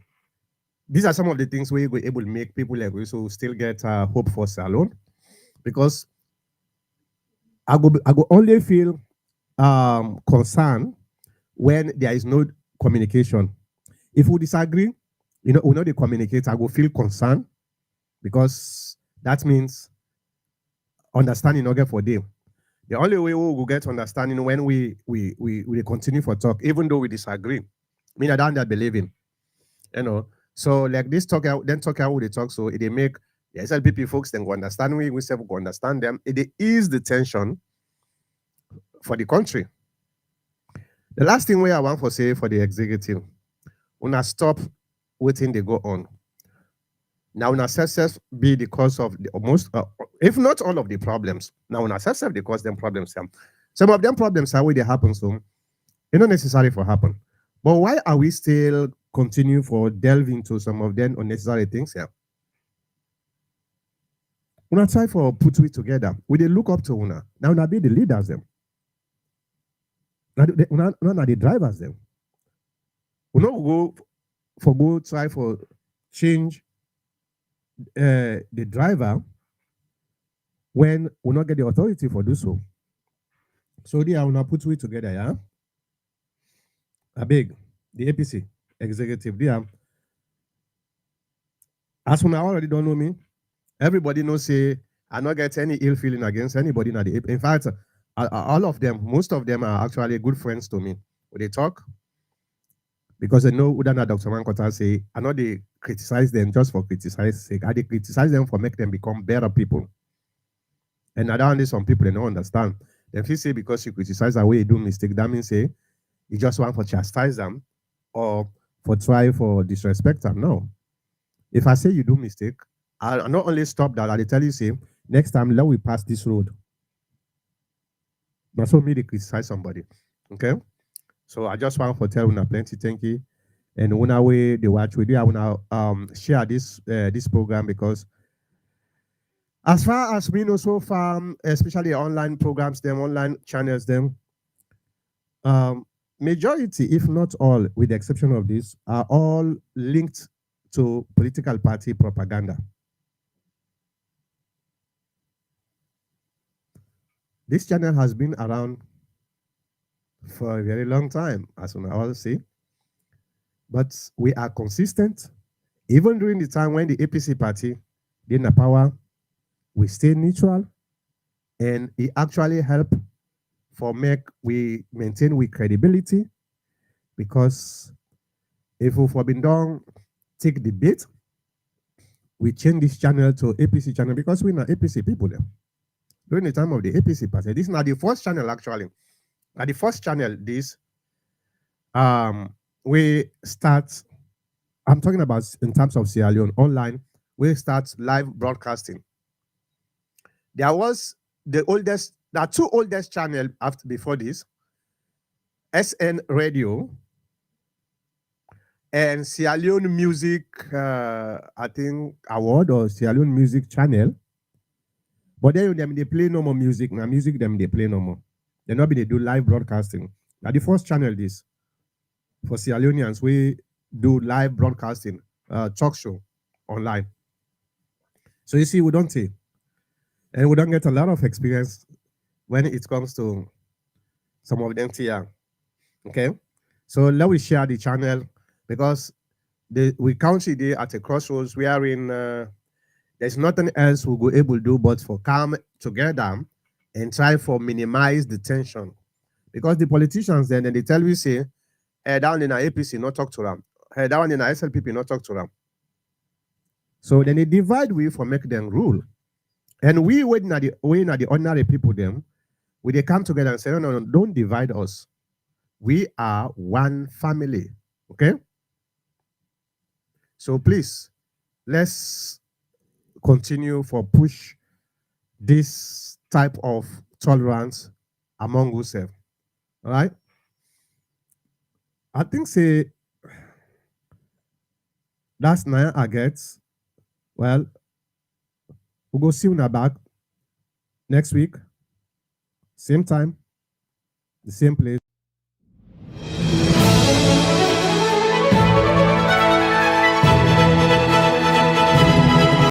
These are some of the things where you're able to make people like we so still get hope for salon. Because I go only feel concern when there is no communication. If we disagree, we know they communicate, I will feel concerned because that means understanding not get for them. The only way we will get understanding when we continue for talk, even though we disagree. I mean, I don't believe in, So like this talk out, then talk out with the talk, so it they make the SLPP folks then go understand we self go understand them. It ease the tension for the country. The last thing I want to say for the executive, una stop waiting they go on. Now una success be the cause of the most, if not all of the problems. Now una success the cause them problems. Some of them problems are where they happen, so it's not necessary for happen. But why are we still continue for delve into some of them unnecessary things here? Una try for put it together. We they look up to una. Now una be the leaders them. Now the drivers them. We not go try for change the driver when we not get the authority for do so. So they are una put it together, yeah. I beg the APC executive there. As una already don't know me, everybody knows say I not get any ill feeling against anybody. In fact, all of them, most of them are actually good friends to me. When they talk, because they know Udana Dr. Mankota say, I know they criticize them just for criticize sake. I they criticize them for make them become better people. And around this, some people they don't understand. Then if you say because you criticize the way you do mistake, that means say you just want for chastise them or for try for disrespect them. No. If I say you do mistake, I'll not only stop that, I'll tell you say, next time let we pass this road. Not so me to criticize somebody. Okay? So I just want to tell you plenty thank you. And when I way the watch with you, I want to share this program because as far as we know so far, especially online programs, them online channels, them majority, if not all, with the exception of this, are all linked to political party propaganda. This channel has been around for a very long time, as I all say, but we are consistent. Even during the time when the APC party did the power, we stay neutral, and it actually helped for make we maintain with credibility because if we have been done take debate, we change this channel to APC channel because we're not APC people there. During the time of the APC party, this is not the first channel actually. At the first channel, this we start. I'm talking about in terms of Sierra Leone online. We start live broadcasting. There was the oldest. There are two oldest channel after before this. SN Radio and Sierra Leone Music, I think award or Sierra Leone Music Channel. But then them they play no more music. Now music them they play no more. They not be they do live broadcasting. Now the first channel this for Sierra Leoneans we do live broadcasting, talk show online. So you see we don't say, and we don't get a lot of experience when it comes to some of them here. Okay, so let we share the channel because we currently there at a crossroads. We are in. There's nothing else we go able to do but for come together and try for minimize the tension. Because the politicians then they tell you say, hey, down in our APC, not talk to them. Hey, down in our SLPP, not talk to them. So then they divide we for make them rule. And we waiting at the ordinary people them, we they come together and say, no, no, no, don't divide us. We are one family. Okay? So please, let's continue for push this type of tolerance among ourselves. All right? I think say that's nine I get. Well, we'll go see you back next week, same time, the same place.